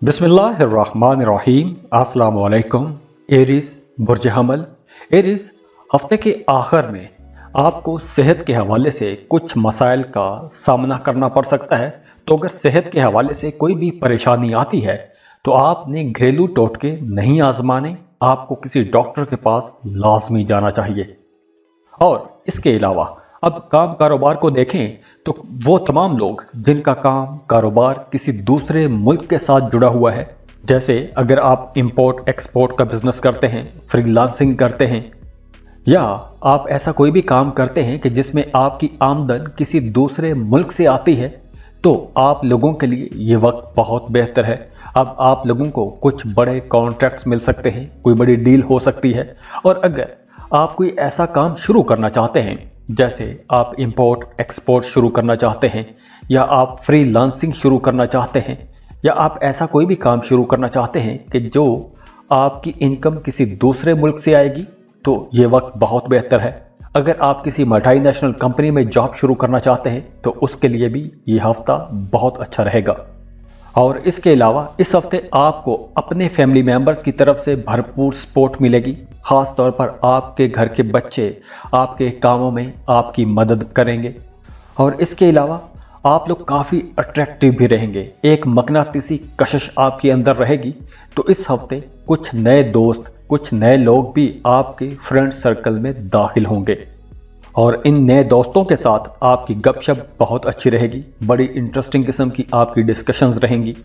बिस्मिल्लाहिर्रहमानिर्रहीम। अस्सलाम वालेकुम। एरीज बुर्ज हमल। एरीज, हफ्ते के आखिर में आपको सेहत के हवाले से कुछ मसाइल का सामना करना पड़ सकता है। तो अगर सेहत के हवाले से कोई भी परेशानी आती है तो आपने घरेलू टोटके नहीं आजमाने, आपको किसी डॉक्टर के पास लाजमी जाना चाहिए। और इसके अलावा अब काम कारोबार को देखें तो वो तमाम लोग जिनका काम कारोबार किसी दूसरे मुल्क के साथ जुड़ा हुआ है, जैसे अगर आप इंपोर्ट एक्सपोर्ट का बिजनेस करते हैं, फ्रीलांसिंग करते हैं, या आप ऐसा कोई भी काम करते हैं कि जिसमें आपकी आमदन किसी दूसरे मुल्क से आती है, तो आप लोगों के लिए ये वक्त बहुत बेहतर है। अब आप लोगों को कुछ बड़े कॉन्ट्रैक्ट्स मिल सकते हैं, कोई बड़ी डील हो सकती है। और अगर आप कोई ऐसा काम शुरू करना चाहते हैं, जैसे आप इंपोर्ट एक्सपोर्ट शुरू करना चाहते हैं, या आप फ्रीलांसिंग शुरू करना चाहते हैं, या आप ऐसा कोई भी काम शुरू करना चाहते हैं कि जो आपकी इनकम किसी दूसरे मुल्क से आएगी, तो ये वक्त बहुत बेहतर है। अगर आप किसी मल्टीनेशनल कंपनी में जॉब शुरू करना चाहते हैं तो उसके लिए भी ये हफ्ता बहुत अच्छा रहेगा। और इसके अलावा इस हफ्ते आपको अपने फैमिली मेंबर्स की तरफ से भरपूर सपोर्ट मिलेगी। ख़ास तौर पर आपके घर के बच्चे आपके कामों में आपकी मदद करेंगे। और इसके अलावा आप लोग काफ़ी अट्रैक्टिव भी रहेंगे, एक मकनातीसी कशिश आपके अंदर रहेगी। तो इस हफ्ते कुछ नए दोस्त, कुछ नए लोग भी आपके फ्रेंड सर्कल में दाखिल होंगे और इन नए दोस्तों के साथ आपकी गपशप बहुत अच्छी रहेगी। बड़ी इंटरेस्टिंग किस्म की आपकी डिस्कशंस रहेंगी।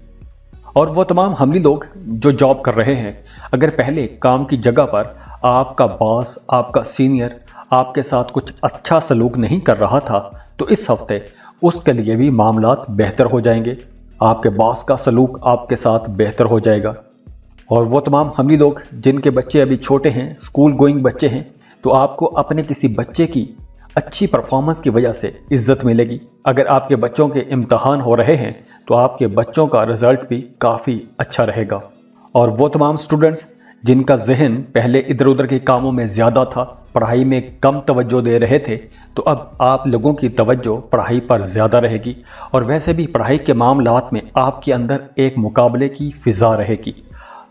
और वो तमाम हमली लोग जो जॉब कर रहे हैं, अगर पहले काम की जगह पर आपका बॉस, आपका सीनियर आपके साथ कुछ अच्छा सलूक नहीं कर रहा था, तो इस हफ्ते उसके लिए भी मामलात बेहतर हो जाएंगे। आपके बॉस का सलूक आपके साथ बेहतर हो जाएगा। और वो तमाम हमली लोग जिनके बच्चे अभी छोटे हैं, स्कूल गोइंग बच्चे हैं, तो आपको अपने किसी बच्चे की अच्छी परफॉर्मेंस की वजह से इज्जत मिलेगी। अगर आपके बच्चों के इम्तहान हो रहे हैं तो आपके बच्चों का रिजल्ट भी काफ़ी अच्छा रहेगा। और वो तमाम स्टूडेंट्स जिनका जहन पहले इधर उधर के कामों में ज़्यादा था, पढ़ाई में कम तवज्जो दे रहे थे, तो अब आप लोगों की तवज्जो पढ़ाई पर ज़्यादा रहेगी। और वैसे भी पढ़ाई के मामलात में आपके अंदर एक मुकाबले की फ़िज़ा रहेगी।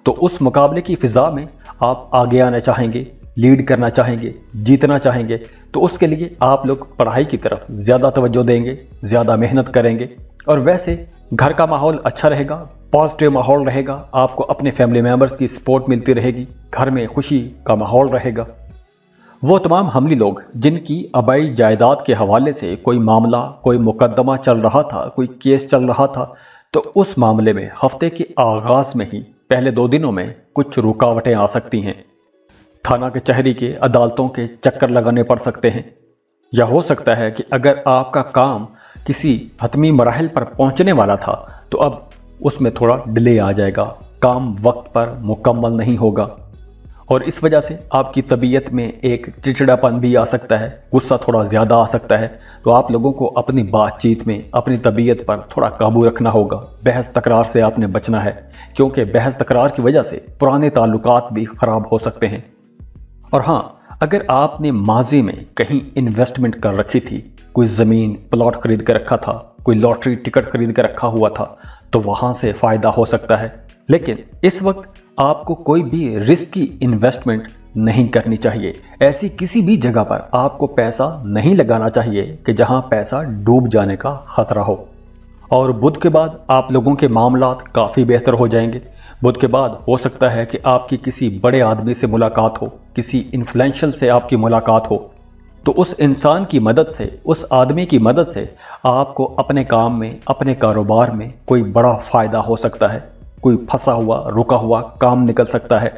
तो उस मुकाबले की फ़िज़ा में आप आगे आना चाहेंगे, लीड करना चाहेंगे, जीतना चाहेंगे। तो उसके लिए आप लोग पढ़ाई की तरफ ज़्यादा तवज्जो देंगे, ज़्यादा मेहनत करेंगे। और वैसे घर का माहौल अच्छा रहेगा, पॉजिटिव माहौल रहेगा, आपको अपने फैमिली मेम्बर्स की सपोर्ट मिलती रहेगी, घर में खुशी का माहौल रहेगा। वो तमाम हमली लोग जिनकी आबाई जायदाद के हवाले से कोई मामला, कोई मुकदमा चल रहा था, कोई केस चल रहा था, तो उस मामले में हफ्ते के आगाज़ में ही पहले 2 दिनों में कुछ रुकावटें आ सकती हैं। थाना कचहरी के, अदालतों के चक्कर लगाने पड़ सकते हैं। या हो सकता है कि अगर आपका काम किसी हतमी मराहल पर पहुंचने वाला था तो अब उसमें थोड़ा डिले आ जाएगा, काम वक्त पर मुकम्मल नहीं होगा। और इस वजह से आपकी तबीयत में एक चिड़चिड़ापन भी आ सकता है, गुस्सा थोड़ा ज़्यादा आ सकता है। तो आप लोगों को अपनी बातचीत में अपनी तबीयत पर थोड़ा काबू रखना होगा। बहस तकरार से आपने बचना है, क्योंकि बहस तकरार की वजह से पुराने ताल्लुकात भी ख़राब हो सकते हैं। और हाँ, अगर आपने माजी में कहीं इन्वेस्टमेंट कर रखी थी, कोई ज़मीन प्लॉट खरीद कर रखा था, कोई लॉटरी टिकट खरीद कर रखा हुआ था, तो वहाँ से फ़ायदा हो सकता है। लेकिन इस वक्त आपको कोई भी रिस्की इन्वेस्टमेंट नहीं करनी चाहिए। ऐसी किसी भी जगह पर आपको पैसा नहीं लगाना चाहिए कि जहाँ पैसा डूब जाने का ख़तरा हो। और बुध के बाद आप लोगों के मामलात काफ़ी बेहतर हो जाएंगे। बुध के बाद हो सकता है कि आपकी किसी बड़े आदमी से मुलाकात हो, किसी इन्फ्लुएंशियल से आपकी मुलाकात हो। तो उस इंसान की मदद से, उस आदमी की मदद से आपको अपने काम में, अपने कारोबार में कोई बड़ा फ़ायदा हो सकता है। कोई फंसा हुआ, रुका हुआ काम निकल सकता है।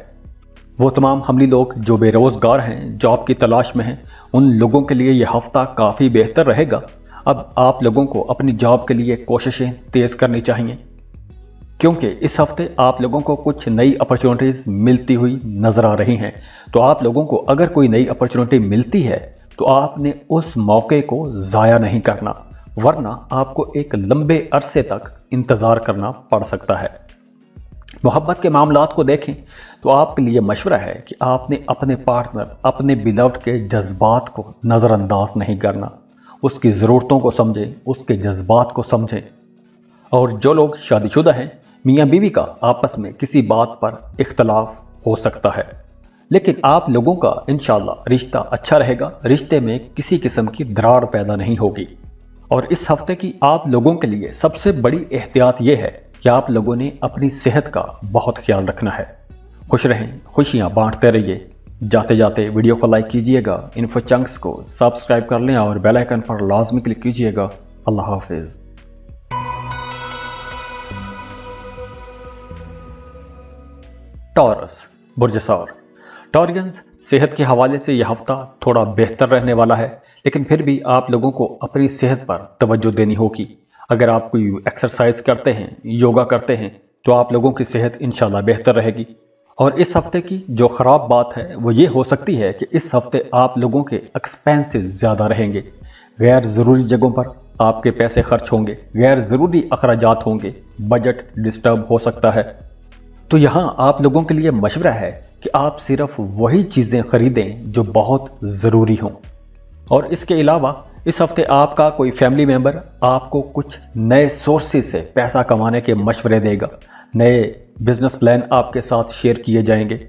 वो तमाम हमली लोग जो बेरोज़गार हैं, जॉब की तलाश में हैं, उन लोगों के लिए यह हफ्ता काफ़ी बेहतर रहेगा। अब आप लोगों को अपनी जॉब के लिए कोशिशें तेज़ करनी चाहिए, क्योंकि इस हफ्ते आप लोगों को कुछ नई अपॉर्चुनिटीज़ मिलती हुई नज़र आ रही हैं। तो आप लोगों को अगर कोई नई अपॉर्चुनिटी मिलती है तो आपने उस मौके को ज़ाया नहीं करना, वरना आपको एक लंबे अरसे तक इंतज़ार करना पड़ सकता है। मोहब्बत के मामलात को देखें तो आपके लिए मशवरा है कि आपने अपने पार्टनर, अपने बिलव्ड के जज्बात को नज़रअंदाज नहीं करना। उसकी ज़रूरतों को समझें, उसके जज्बात को समझें। और जो लोग शादीशुदा हैं मियाँ बीवी का आपस में किसी बात पर इख्तलाफ हो सकता है, लेकिन आप लोगों का इंशाल्लाह रिश्ता अच्छा रहेगा, रिश्ते में किसी किस्म की दरार पैदा नहीं होगी। और इस हफ्ते की आप लोगों के लिए सबसे बड़ी एहतियात यह है कि आप लोगों ने अपनी सेहत का बहुत ख्याल रखना है। खुश रहें, खुशियां बांटते रहिए। जाते जाते वीडियो को लाइक कीजिएगा, इन्फो चंक्स को सब्सक्राइब कर लें और बेल आइकन पर लाजमी क्लिक कीजिएगा। अल्लाह हाफिज। टॉरस, बुर्ज सौर। टॉरियंस, सेहत के हवाले से यह हफ्ता थोड़ा बेहतर रहने वाला है, लेकिन फिर भी आप लोगों को अपनी सेहत पर तवज्जो देनी होगी। अगर आप कोई एक्सरसाइज करते हैं, योगा करते हैं, तो आप लोगों की सेहत इंशाल्लाह बेहतर रहेगी। और इस हफ्ते की जो ख़राब बात है वो ये हो सकती है कि इस हफ्ते आप लोगों के एक्सपेंसेस ज़्यादा रहेंगे। गैर ज़रूरी जगहों पर आपके पैसे खर्च होंगे, गैर ज़रूरी अखराजात होंगे, बजट डिस्टर्ब हो सकता है। तो यहाँ आप लोगों के लिए मशवरा है कि आप सिर्फ वही चीज़ें खरीदें जो बहुत ज़रूरी हों। और इसके अलावा इस हफ्ते आपका कोई फैमिली मेंबर आपको कुछ नए सोर्सेज से पैसा कमाने के मशवरे देगा, नए बिजनेस प्लान आपके साथ शेयर किए जाएंगे।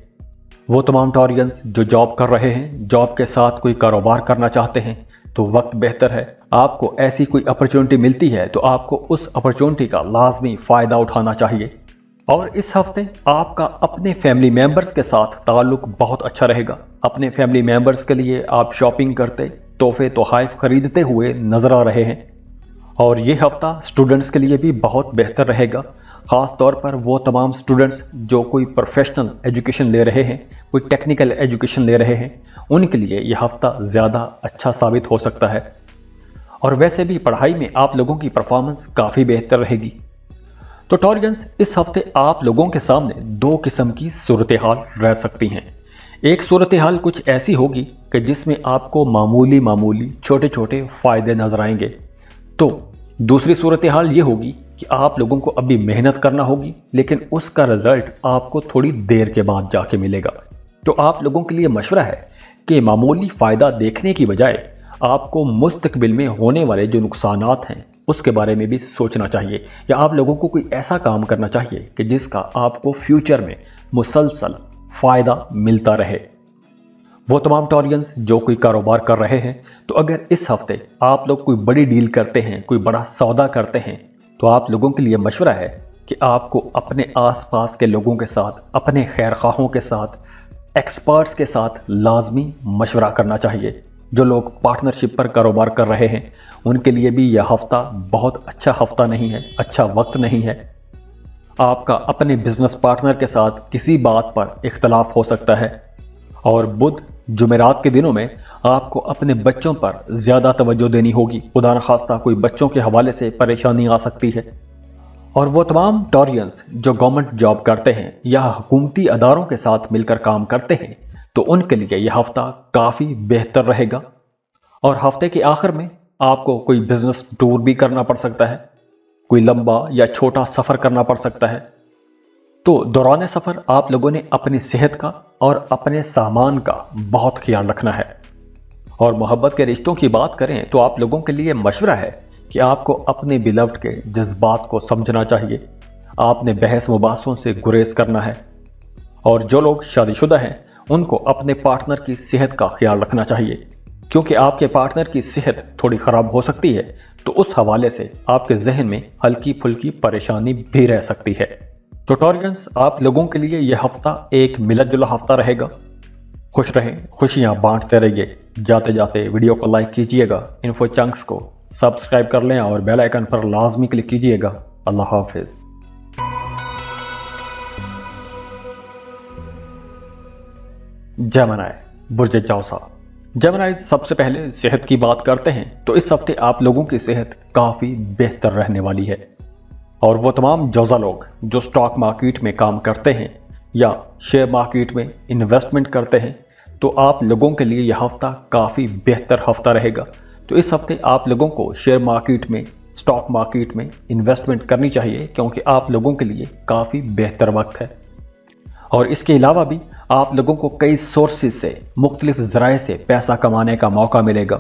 वो तमाम टॉरियंस जो जॉब कर रहे हैं, जॉब के साथ कोई कारोबार करना चाहते हैं, तो वक्त बेहतर है। आपको ऐसी कोई अपॉर्चुनिटी मिलती है तो आपको उस अपॉर्चुनिटी का लाजमी फ़ायदा उठाना चाहिए। और इस हफ्ते आपका अपने फैमिली मेंबर्स के साथ ताल्लुक बहुत अच्छा रहेगा। अपने फैमिली मेंबर्स के लिए आप शॉपिंग करते, तोहफे तोहफ़ खरीदते हुए नजर आ रहे हैं। और ये हफ्ता स्टूडेंट्स के लिए भी बहुत बेहतर रहेगा, ख़ास तौर पर वो तमाम स्टूडेंट्स जो कोई प्रोफेशनल एजुकेशन ले रहे हैं, कोई टेक्निकल एजुकेशन ले रहे हैं, उनके लिए यह हफ्ता ज़्यादा अच्छा साबित हो सकता है। और वैसे भी पढ़ाई में आप लोगों की परफॉर्मेंस काफ़ी बेहतर रहेगी। तो टॉरियंस, इस हफ्ते आप लोगों के सामने दो किस्म की सूरत हाल रह सकती हैं। एक सूरत हाल कुछ ऐसी होगी कि जिसमें आपको मामूली छोटे छोटे फ़ायदे नजर आएंगे। तो दूसरी सूरत हाल ये होगी कि आप लोगों को अभी मेहनत करना होगी, लेकिन उसका रिजल्ट आपको थोड़ी देर के बाद जाके मिलेगा। तो आप लोगों के लिए मशवरा है कि मामूली फ़ायदा देखने की बजाय आपको मुस्तकबिल में होने वाले जो नुकसानात हैं उसके बारे में भी सोचना चाहिए, या आप लोगों को कोई ऐसा काम करना चाहिए कि जिसका आपको फ्यूचर में मुसलसल फ़ायदा मिलता रहे। वो तमाम टॉरियंस जो कोई कारोबार कर रहे हैं, तो अगर इस हफ्ते आप लोग कोई बड़ी डील करते हैं, कोई बड़ा सौदा करते हैं, तो आप लोगों के लिए मशवरा है कि आपको अपने आसपास के लोगों के साथ, अपने खैरख्वाहों के साथ, एक्सपर्ट्स के साथ लाजमी मशवरा करना चाहिए। जो लोग पार्टनरशिप पर कारोबार कर रहे हैं उनके लिए भी यह हफ्ता बहुत अच्छा हफ्ता नहीं है, अच्छा वक्त नहीं है। आपका अपने बिजनेस पार्टनर के साथ किसी बात पर इख्तलाफ हो सकता है। और बुध जुमेरात के दिनों में आपको अपने बच्चों पर ज़्यादा तवज्जो देनी होगी। खुदा न खास्ता कोई बच्चों के हवाले से परेशानी आ सकती है। और वो तमाम टॉरियंस जो गवर्नमेंट जॉब करते हैं या हुकूमती अदारों के साथ मिलकर काम करते हैं, तो उनके लिए यह हफ्ता काफ़ी बेहतर रहेगा। और हफ्ते के आखिर में आपको कोई बिजनेस टूर भी करना पड़ सकता है, कोई लंबा या छोटा सफ़र करना पड़ सकता है। तो दौरान सफ़र आप लोगों ने अपनी सेहत का और अपने सामान का बहुत ख्याल रखना है। और मोहब्बत के रिश्तों की बात करें तो आप लोगों के लिए मशवरा है कि आपको अपने बिलव्ड के जज्बात को समझना चाहिए। आपने बहस मुबासों से गुरेज करना है। और जो लोग शादीशुदा हैं उनको अपने पार्टनर की सेहत का ख्याल रखना चाहिए, क्योंकि आपके पार्टनर की सेहत थोड़ी ख़राब हो सकती है, तो उस हवाले से आपके जहन में हल्की फुल्की परेशानी भी रह सकती है। तो टॉरियंस, आप लोगों के लिए यह हफ्ता एक मिलत जुला हफ्ता रहेगा। खुश रहें, खुशियां बांटते रहिए। जाते जाते वीडियो को लाइक कीजिएगा, इन्फो चंक्स को सब्सक्राइब कर लें और बेल आइकन पर लाजमी क्लिक कीजिएगा। अल्लाह हाफिज। जेमिनी, बुर्ज जौसा। जेमिनी, सबसे पहले सेहत की बात करते हैं तो इस हफ्ते आप लोगों की सेहत काफ़ी बेहतर रहने वाली है। और वो तमाम जौसा लोग जो स्टॉक मार्केट में काम करते हैं या शेयर मार्केट में इन्वेस्टमेंट करते हैं, तो आप लोगों के लिए यह हफ्ता काफ़ी बेहतर हफ्ता रहेगा। तो इस हफ्ते आप लोगों को शेयर मार्केट में, स्टॉक मार्केट में इन्वेस्टमेंट करनी चाहिए, क्योंकि आप लोगों के लिए काफ़ी बेहतर वक्त है। और इसके अलावा भी आप लोगों को कई सोर्सेज से, मुख्तलिफ ज़राए से पैसा कमाने का मौका मिलेगा।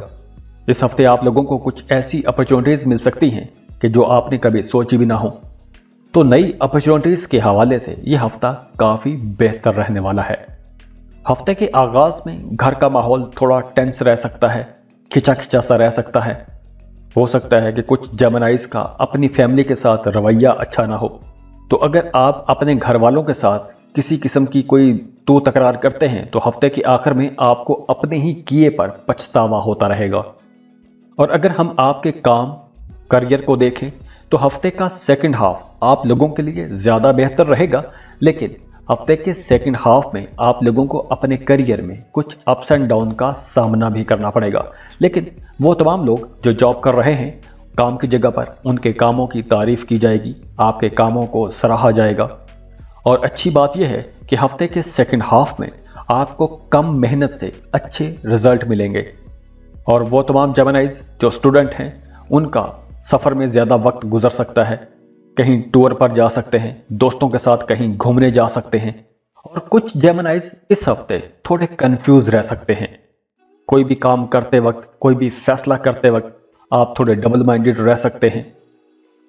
इस हफ्ते आप लोगों को कुछ ऐसी अपॉर्चुनिटीज़ मिल सकती हैं कि जो आपने कभी सोची भी ना हो। तो नई अपॉर्चुनिटीज़ के हवाले से ये हफ्ता काफ़ी बेहतर रहने वाला है। हफ्ते के आगाज़ में घर का माहौल थोड़ा टेंस रह सकता है, खिंचा खिंचा सा रह सकता है। हो सकता है कि कुछ जेमिनाइज का अपनी फैमिली के साथ रवैया अच्छा ना हो। तो अगर आप अपने घर वालों के साथ किसी किस्म की कोई तू तकरार करते हैं तो हफ्ते के आखिर में आपको अपने ही किए पर पछतावा होता रहेगा। और अगर हम आपके काम करियर को देखें तो हफ्ते का सेकंड हाफ आप लोगों के लिए ज़्यादा बेहतर रहेगा, लेकिन हफ्ते के सेकंड हाफ में आप लोगों को अपने करियर में कुछ अप्स एंड डाउन का सामना भी करना पड़ेगा। लेकिन वो तमाम लोग जो जॉब कर रहे हैं, काम की जगह पर उनके कामों की तारीफ की जाएगी, आपके कामों को सराहा जाएगा। और अच्छी बात यह है कि हफ्ते के सेकंड हाफ में आपको कम मेहनत से अच्छे रिजल्ट मिलेंगे। और वो तमाम जेमिनाइज जो स्टूडेंट हैं, उनका सफ़र में ज़्यादा वक्त गुजर सकता है, कहीं टूर पर जा सकते हैं, दोस्तों के साथ कहीं घूमने जा सकते हैं। और कुछ जेमिनाइज इस हफ्ते थोड़े कंफ्यूज रह सकते हैं। कोई भी काम करते वक्त, कोई भी फैसला करते वक्त आप थोड़े डबल माइंडेड रह सकते हैं।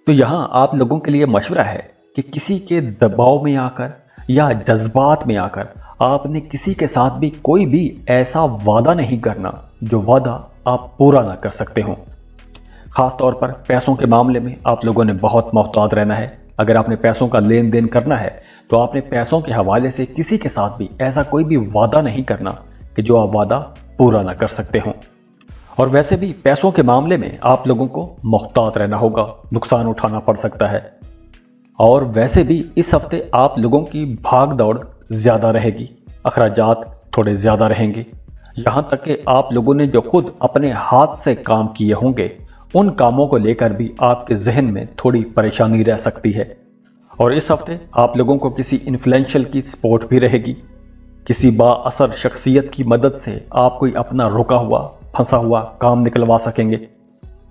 तो यहाँ आप लोगों के लिए मशवरा है कि किसी के दबाव में आकर या जज्बात में आकर आपने किसी के साथ भी कोई भी ऐसा वादा नहीं करना जो वादा आप पूरा ना कर सकते हो। खास तौर पर पैसों के मामले में आप लोगों ने बहुत मोहतात रहना है। अगर आपने पैसों का लेन देन करना है तो आपने पैसों के हवाले से किसी के साथ भी ऐसा कोई भी वादा नहीं करना कि जो आप वादा पूरा ना कर सकते हो। और वैसे भी पैसों के मामले में आप लोगों को मोहतात रहना होगा, नुकसान उठाना पड़ सकता है। और वैसे भी इस हफ्ते आप लोगों की भाग दौड़ ज़्यादा रहेगी, अखराजात थोड़े ज़्यादा रहेंगे। यहाँ तक कि आप लोगों ने जो खुद अपने हाथ से काम किए होंगे, उन कामों को लेकर भी आपके जहन में थोड़ी परेशानी रह सकती है। और इस हफ्ते आप लोगों को किसी इन्फ्लुएंशियल की सपोर्ट भी रहेगी। किसी बाअसर शख्सियत की मदद से आप कोई अपना रुका हुआ, फंसा हुआ काम निकलवा सकेंगे।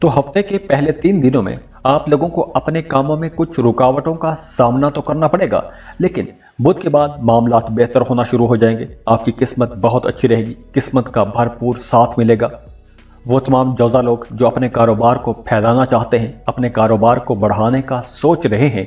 तो हफ्ते के पहले 3 दिनों में आप लोगों को अपने कामों में कुछ रुकावटों का सामना तो करना पड़ेगा, लेकिन बुध के बाद मामलात बेहतर होना शुरू हो जाएंगे। आपकी किस्मत बहुत अच्छी रहेगी, किस्मत का भरपूर साथ मिलेगा। वो तमाम जोजा लोग जो अपने कारोबार को फैलाना चाहते हैं, अपने कारोबार को बढ़ाने का सोच रहे हैं,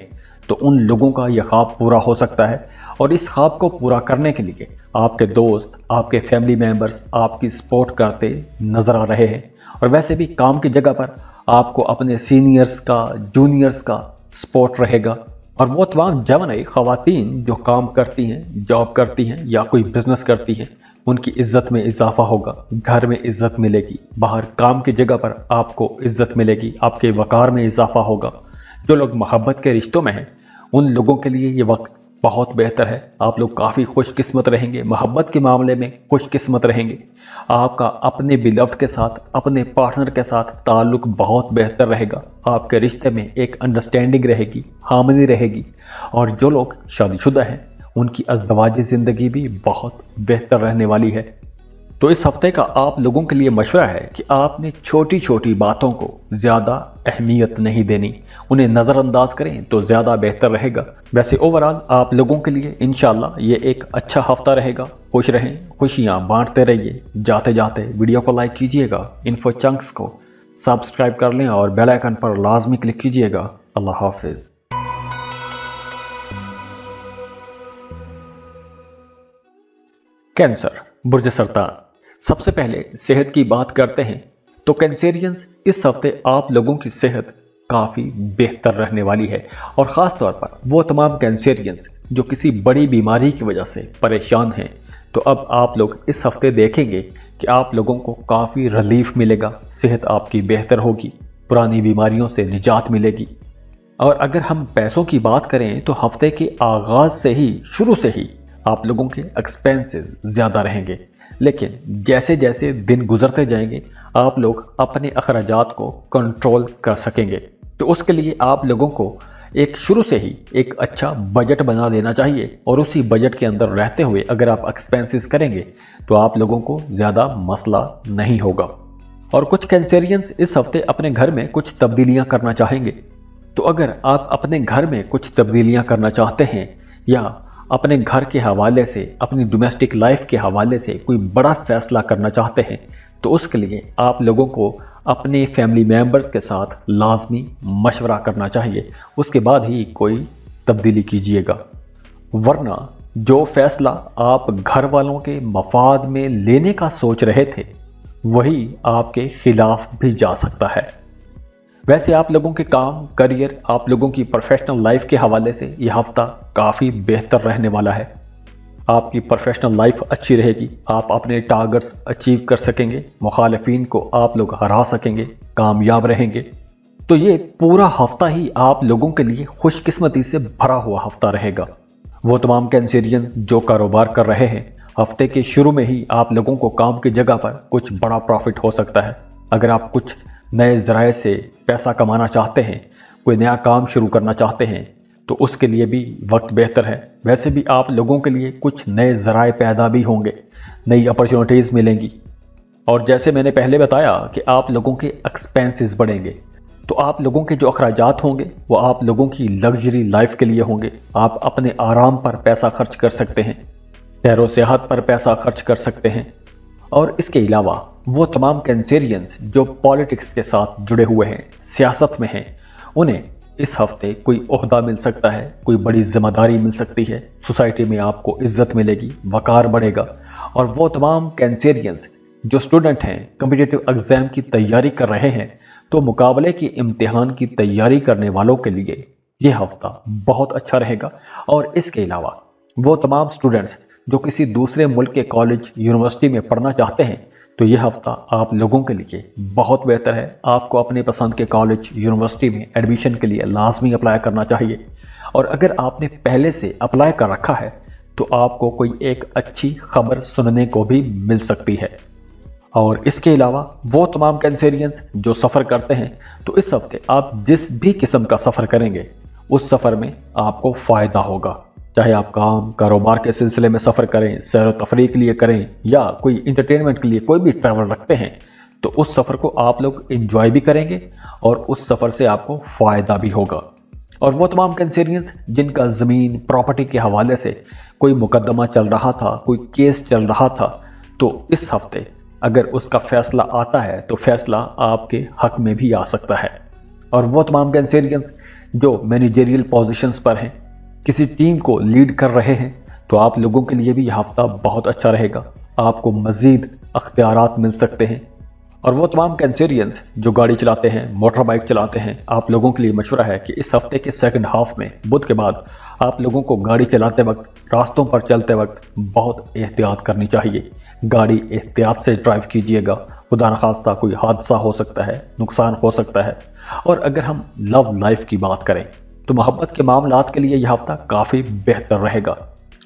तो उन लोगों का यह ख्वाब पूरा हो सकता है। और इस ख्वाब को पूरा करने के लिए आपके दोस्त, आपके फैमिली मेंबर्स आपकी सपोर्ट करते नजर आ रहे हैं। और वैसे भी काम की जगह पर आपको अपने सीनियर्स का, जूनियर्स का सपोर्ट रहेगा। और वो तमाम जवान ख़वातीन जो काम करती हैं, जॉब करती हैं या कोई बिजनेस करती हैं, उनकी इज्जत में इजाफा होगा, घर में इज्जत मिलेगी, बाहर काम की जगह पर आपको इज्जत मिलेगी, आपके वकार में इजाफा होगा। जो लोग मोहब्बत के रिश्तों में हैं, उन लोगों के लिए ये वक्त बहुत बेहतर है। आप लोग काफ़ी खुशकिस्मत रहेंगे, मोहब्बत के मामले में खुशकिस्मत रहेंगे। आपका अपने बिलव्ड के साथ, अपने पार्टनर के साथ ताल्लुक बहुत बेहतर रहेगा। आपके रिश्ते में एक अंडरस्टैंडिंग रहेगी, हार्मनी रहेगी। और जो लोग शादीशुदा हैं, उनकी अज़दवाजी ज़िंदगी भी बहुत बेहतर रहने वाली है। तो इस हफ्ते का आप लोगों के लिए मशवरा है कि आपने छोटी छोटी बातों को ज़्यादा अहमियत नहीं देनी, उन्हें नज़रअंदाज करें तो ज़्यादा बेहतर रहेगा। वैसे ओवरऑल आप लोगों के लिए इंशाल्लाह ये एक अच्छा हफ्ता रहेगा। खुश रहें, खुशियाँ बांटते रहिए। जाते जाते वीडियो को लाइक कीजिएगा, इन्फो चंक्स को सब्सक्राइब कर लें और बेल आइकन पर लाजमी क्लिक कीजिएगा। अल्लाह हाफिज़। कैंसर, बुर्ज सरतान। सबसे पहले सेहत की बात करते हैं तो कैंसेरियंस, इस हफ्ते आप लोगों की सेहत काफ़ी बेहतर रहने वाली है। और ख़ास तौर पर वो तमाम कैंसेरियंस जो किसी बड़ी बीमारी की वजह से परेशान हैं, तो अब आप लोग इस हफ्ते देखेंगे कि आप लोगों को काफ़ी रिलीफ मिलेगा, सेहत आपकी बेहतर होगी, पुरानी बीमारियों से निजात मिलेगी। और अगर हम पैसों की बात करें तो हफ्ते के आगाज़ से ही, शुरू से ही आप लोगों के एक्सपेंसेस ज़्यादा रहेंगे, लेकिन जैसे जैसे दिन गुजरते जाएंगे आप लोग अपने अखराजात को कंट्रोल कर सकेंगे। तो उसके लिए आप लोगों को एक शुरू से ही एक अच्छा बजट बना लेना चाहिए, और उसी बजट के अंदर रहते हुए अगर आप एक्सपेंसेस करेंगे तो आप लोगों को ज़्यादा मसला नहीं होगा। और कुछ कैंसेरियंस इस हफ्ते अपने घर में कुछ तब्दीलियां करना चाहेंगे। तो अगर आप अपने घर में कुछ तब्दीलियां करना चाहते हैं या अपने घर के हवाले से, अपनी डोमेस्टिक लाइफ के हवाले से कोई बड़ा फैसला करना चाहते हैं, तो उसके लिए आप लोगों को अपने फैमिली मेंबर्स के साथ लाजमी मशवरा करना चाहिए। उसके बाद ही कोई तब्दीली कीजिएगा, वरना जो फैसला आप घर वालों के मफाद में लेने का सोच रहे थे वही आपके खिलाफ भी जा सकता है। वैसे आप लोगों के काम, करियर, आप लोगों की प्रोफेशनल लाइफ के हवाले से यह हफ्ता काफ़ी बेहतर रहने वाला है। आपकी प्रोफेशनल लाइफ अच्छी रहेगी, आप अपने टारगेट्स अचीव कर सकेंगे, मुखालिफिन को आप लोग हरा सकेंगे, कामयाब रहेंगे। तो ये पूरा हफ्ता ही आप लोगों के लिए खुशकिस्मती से भरा हुआ हफ्ता रहेगा। वो तमाम कैंसेरियन जो कारोबार कर रहे हैं, हफ्ते के शुरू में ही आप लोगों को काम की जगह पर कुछ बड़ा प्रॉफिट हो सकता है। अगर आप कुछ नए ज़राए से पैसा कमाना चाहते हैं, कोई नया काम शुरू करना चाहते हैं, तो उसके लिए भी वक्त बेहतर है। वैसे भी आप लोगों के लिए कुछ नए ज़राए पैदा भी होंगे, नई अपॉर्चुनिटीज़ मिलेंगी। और जैसे मैंने पहले बताया कि आप लोगों के एक्सपेंसेस बढ़ेंगे, तो आप लोगों के जो अखराजात होंगे वो आप लोगों की लग्जरी लाइफ के लिए होंगे। आप अपने आराम पर पैसा खर्च कर सकते हैं, सैर व सेहत पर पैसा खर्च कर सकते हैं। और इसके अलावा वो तमाम कैंसेरियंस जो पॉलिटिक्स के साथ जुड़े हुए हैं, सियासत में हैं, उन्हें इस हफ्ते कोई ओहदा मिल सकता है, कोई बड़ी जिम्मेदारी मिल सकती है, सोसाइटी में आपको इज्जत मिलेगी, वकार बढ़ेगा। और वो तमाम कैंसेरियंस जो स्टूडेंट हैं, कॉम्पिटिटिव एग्जाम की तैयारी कर रहे हैं, तो मुकाबले की इम्तिहान की तैयारी करने वालों के लिए ये हफ्ता बहुत अच्छा रहेगा। और इसके अलावा वो तमाम स्टूडेंट्स जो किसी दूसरे मुल्क के कॉलेज, यूनिवर्सिटी में पढ़ना चाहते हैं, तो ये हफ्ता आप लोगों के लिए बहुत बेहतर है। आपको अपने पसंद के कॉलेज, यूनिवर्सिटी में एडमिशन के लिए लाजमी अप्लाई करना चाहिए। और अगर आपने पहले से अप्लाई कर रखा है तो आपको कोई एक अच्छी खबर सुनने को भी मिल सकती है। और इसके अलावा वो तमाम कैंसेरियंस जो सफ़र करते हैं, तो इस हफ्ते आप जिस भी किस्म का सफ़र करेंगे उस सफ़र में आपको फ़ायदा होगा। चाहे आप काम, कारोबार के सिलसिले में सफ़र करें, सैर व तफरीह के लिए करें, या कोई इंटरटेनमेंट के लिए कोई भी ट्रैवल रखते हैं, तो उस सफ़र को आप लोग इंजॉय भी करेंगे और उस सफ़र से आपको फ़ायदा भी होगा। और वो तमाम कैंसेरियंस जिनका ज़मीन, प्रॉपर्टी के हवाले से कोई मुकदमा चल रहा था, कोई केस चल रहा था, तो इस हफ्ते अगर उसका फैसला आता है तो फैसला आपके हक में भी आ सकता है। और वो तमाम कैंसेरियंस जो मैनेजरियल पोजीशंस पर हैं, किसी टीम को लीड कर रहे हैं, तो आप लोगों के लिए भी यह हफ्ता बहुत अच्छा रहेगा। आपको मज़ीद अख्तियारात मिल सकते हैं। और वो तमाम कैंसेरियंस जो गाड़ी चलाते हैं, मोटर बाइक चलाते हैं, आप लोगों के लिए मशवरा है कि इस हफ्ते के सेकंड हाफ में, बुध के बाद, आप लोगों को गाड़ी चलाते वक्त, रास्तों पर चलते वक्त बहुत एहतियात करनी चाहिए। गाड़ी एहतियात से ड्राइव कीजिएगा, खुदा न खास्ता कोई हादसा हो सकता है, नुकसान हो सकता है। और अगर हम लव लाइफ की बात करें तो मोहब्बत के मामलात के लिए यह हफ्ता काफ़ी बेहतर रहेगा।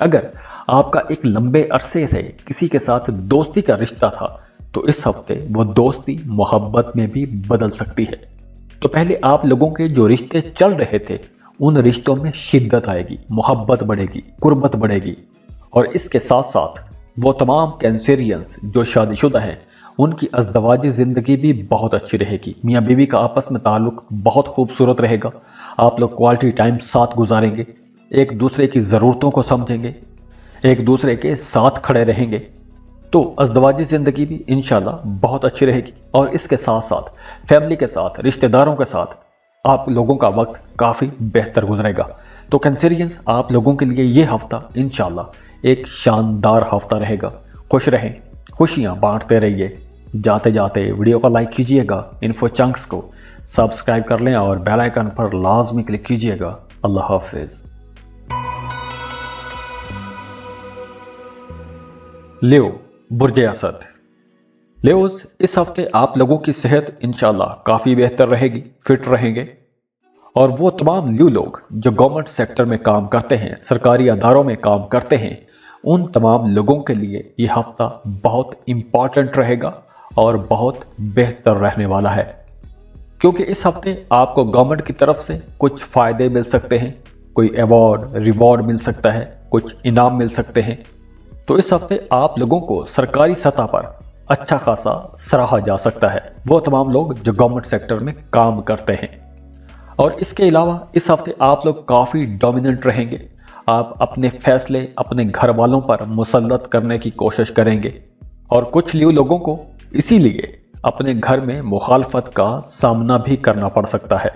अगर आपका एक लंबे अरसे से किसी के साथ दोस्ती का रिश्ता था, तो इस हफ्ते वो दोस्ती मोहब्बत में भी बदल सकती है। तो पहले आप लोगों के जो रिश्ते चल रहे थे, उन रिश्तों में शिद्दत आएगी, मोहब्बत बढ़ेगी, कुर्बत बढ़ेगी। और इसके साथ साथ वो तमाम कैंसेरियंस जो शादीशुदा हैं, उनकी अज़दवाजी ज़िंदगी भी बहुत अच्छी रहेगी। मियाँ बीवी का आपस में ताल्लुक बहुत खूबसूरत रहेगा। आप लोग क्वालिटी टाइम साथ गुजारेंगे, एक दूसरे की ज़रूरतों को समझेंगे, एक दूसरे के साथ खड़े रहेंगे। तो अज़दवाजी ज़िंदगी भी इंशाल्लाह बहुत अच्छी रहेगी। और इसके साथ साथ फैमिली के साथ, रिश्तेदारों के साथ आप लोगों का वक्त काफ़ी बेहतर गुजरेगा। तो कैंसेरियंस, आप लोगों के लिए ये हफ्ता इंशाल्लाह एक शानदार हफ्ता रहेगा। खुश रहें, खुशियाँ बांटते रहिए। जाते जाते वीडियो को लाइक कीजिएगा, इन्फो चंक्स को सब्सक्राइब कर लें और बेल आइकन पर लाजमी क्लिक कीजिएगा। अल्लाह हाफिज। लियो, बुर्जे असद। लियोज, इस हफ्ते आप लोगों की सेहत इंशाल्लाह काफ़ी बेहतर रहेगी, फिट रहेंगे। और वो तमाम लियो लोग जो गवर्नमेंट सेक्टर में काम करते हैं, सरकारी अदारों में काम करते हैं, उन तमाम लोगों के लिए ये हफ्ता बहुत इम्पॉर्टेंट रहेगा और बहुत बेहतर रहने वाला है। क्योंकि इस हफ्ते आपको गवर्नमेंट की तरफ से कुछ फ़ायदे मिल सकते हैं, कोई अवार्ड, रिवॉर्ड मिल सकता है, कुछ इनाम मिल सकते हैं। तो इस हफ्ते आप लोगों को सरकारी सतह पर अच्छा खासा सराहा जा सकता है, वो तमाम लोग जो गवर्नमेंट सेक्टर में काम करते हैं। और इसके अलावा इस हफ्ते आप लोग काफ़ी डोमिनेंट रहेंगे। आप अपने फैसले अपने घर वालों पर मुसल्लत करने की कोशिश करेंगे। और कुछ लियो लोगों को इसीलिए अपने घर में मुखालफत का सामना भी करना पड़ सकता है।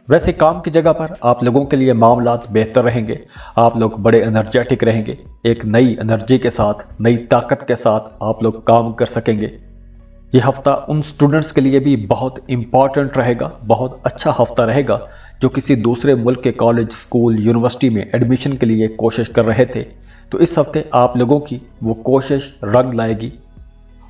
वैसे काम की जगह पर आप लोगों के लिए मामलात बेहतर रहेंगे, आप लोग बड़े एनर्जेटिक रहेंगे, एक नई एनर्जी के साथ, नई ताकत के साथ आप लोग काम कर सकेंगे। ये हफ्ता उन स्टूडेंट्स के लिए भी बहुत इम्पॉर्टेंट रहेगा, बहुत अच्छा हफ्ता रहेगा जो किसी दूसरे मुल्क के कॉलेज, स्कूल, यूनिवर्सिटी में एडमिशन के लिए कोशिश कर रहे थे। तो इस हफ्ते आप लोगों की वो कोशिश रंग लाएगी।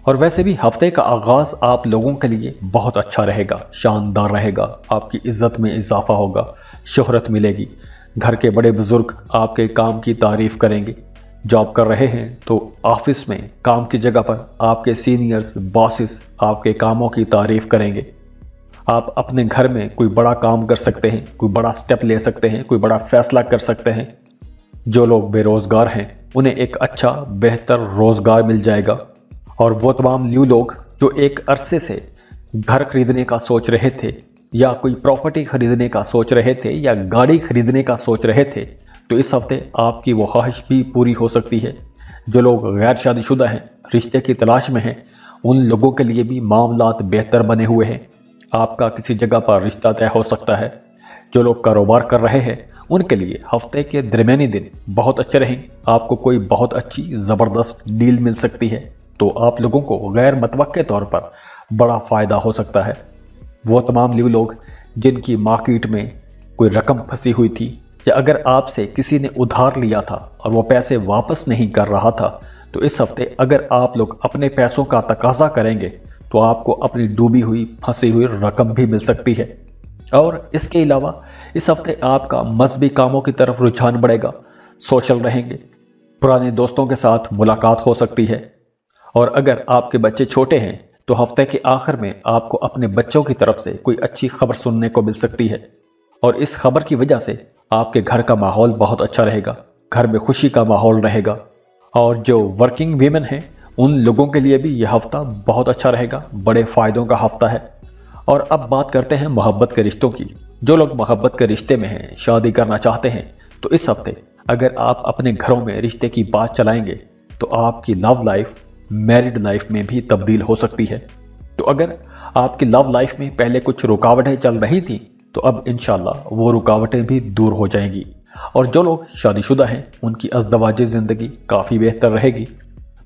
और वैसे भी हफ्ते का आगाज आप लोगों के लिए बहुत अच्छा रहेगा, शानदार रहेगा, आपकी इज्जत में इजाफा होगा, शोहरत मिलेगी, घर के बड़े बुजुर्ग आपके काम की तारीफ करेंगे। जॉब कर रहे हैं तो ऑफिस में, काम की जगह पर आपके सीनियर्स, बॉसेस आपके कामों की तारीफ करेंगे। आप अपने घर में कोई बड़ा काम कर सकते हैं, कोई बड़ा स्टेप ले सकते हैं, कोई बड़ा फैसला कर सकते हैं। जो लोग बेरोजगार हैं उन्हें एक अच्छा बेहतर रोजगार मिल जाएगा। और वो तमाम न्यू लोग जो एक अरसे से घर खरीदने का सोच रहे थे, या कोई प्रॉपर्टी खरीदने का सोच रहे थे, या गाड़ी खरीदने का सोच रहे थे, तो इस हफ्ते आपकी वो ख्वाहिश भी पूरी हो सकती है। जो लोग गैर शादीशुदा हैं, रिश्ते की तलाश में हैं, उन लोगों के लिए भी मामलात बेहतर बने हुए हैं। आपका किसी जगह पर रिश्ता तय हो सकता है। जो लोग कारोबार कर रहे हैं उनके लिए हफ्ते के दरमियानी दिन बहुत अच्छे रहेंगे। आपको कोई बहुत अच्छी ज़बरदस्त डील मिल सकती है, तो आप लोगों को गैर मतवक्के तौर पर बड़ा फ़ायदा हो सकता है। वो तमाम न्यू लोग जिनकी मार्केट में कोई रकम फंसी हुई थी, या अगर आपसे किसी ने उधार लिया था और वो पैसे वापस नहीं कर रहा था, तो इस हफ्ते अगर आप लोग अपने पैसों का तकाजा करेंगे तो आपको अपनी डूबी हुई, फंसी हुई रकम भी मिल सकती है। और इसके अलावा इस हफ्ते आपका मजहबी कामों की तरफ रुझान बढ़ेगा, सोशल रहेंगे, पुराने दोस्तों के साथ मुलाकात हो सकती है। और अगर आपके बच्चे छोटे हैं तो हफ्ते के आखिर में आपको अपने बच्चों की तरफ से कोई अच्छी खबर सुनने को मिल सकती है। और इस खबर की वजह से आपके घर का माहौल बहुत अच्छा रहेगा, घर में खुशी का माहौल रहेगा। और जो वर्किंग वीमेन हैं उन लोगों के लिए भी यह हफ्ता बहुत अच्छा रहेगा, बड़े फ़ायदों का हफ्ता है। और अब बात करते हैं मोहब्बत के रिश्तों की। जो लोग मोहब्बत के रिश्ते में हैं, शादी करना चाहते हैं, तो इस हफ्ते अगर आप अपने घरों में रिश्ते की बात चलाएंगे तो आपकी लव लाइफ मैरिड लाइफ में भी तब्दील हो सकती है। तो अगर आपकी लव लाइफ में पहले कुछ रुकावटें चल रही थी तो अब इंशाल्लाह वो रुकावटें भी दूर हो जाएंगी। और जो लोग शादीशुदा हैं उनकी अज़दवाजी ज़िंदगी काफ़ी बेहतर रहेगी।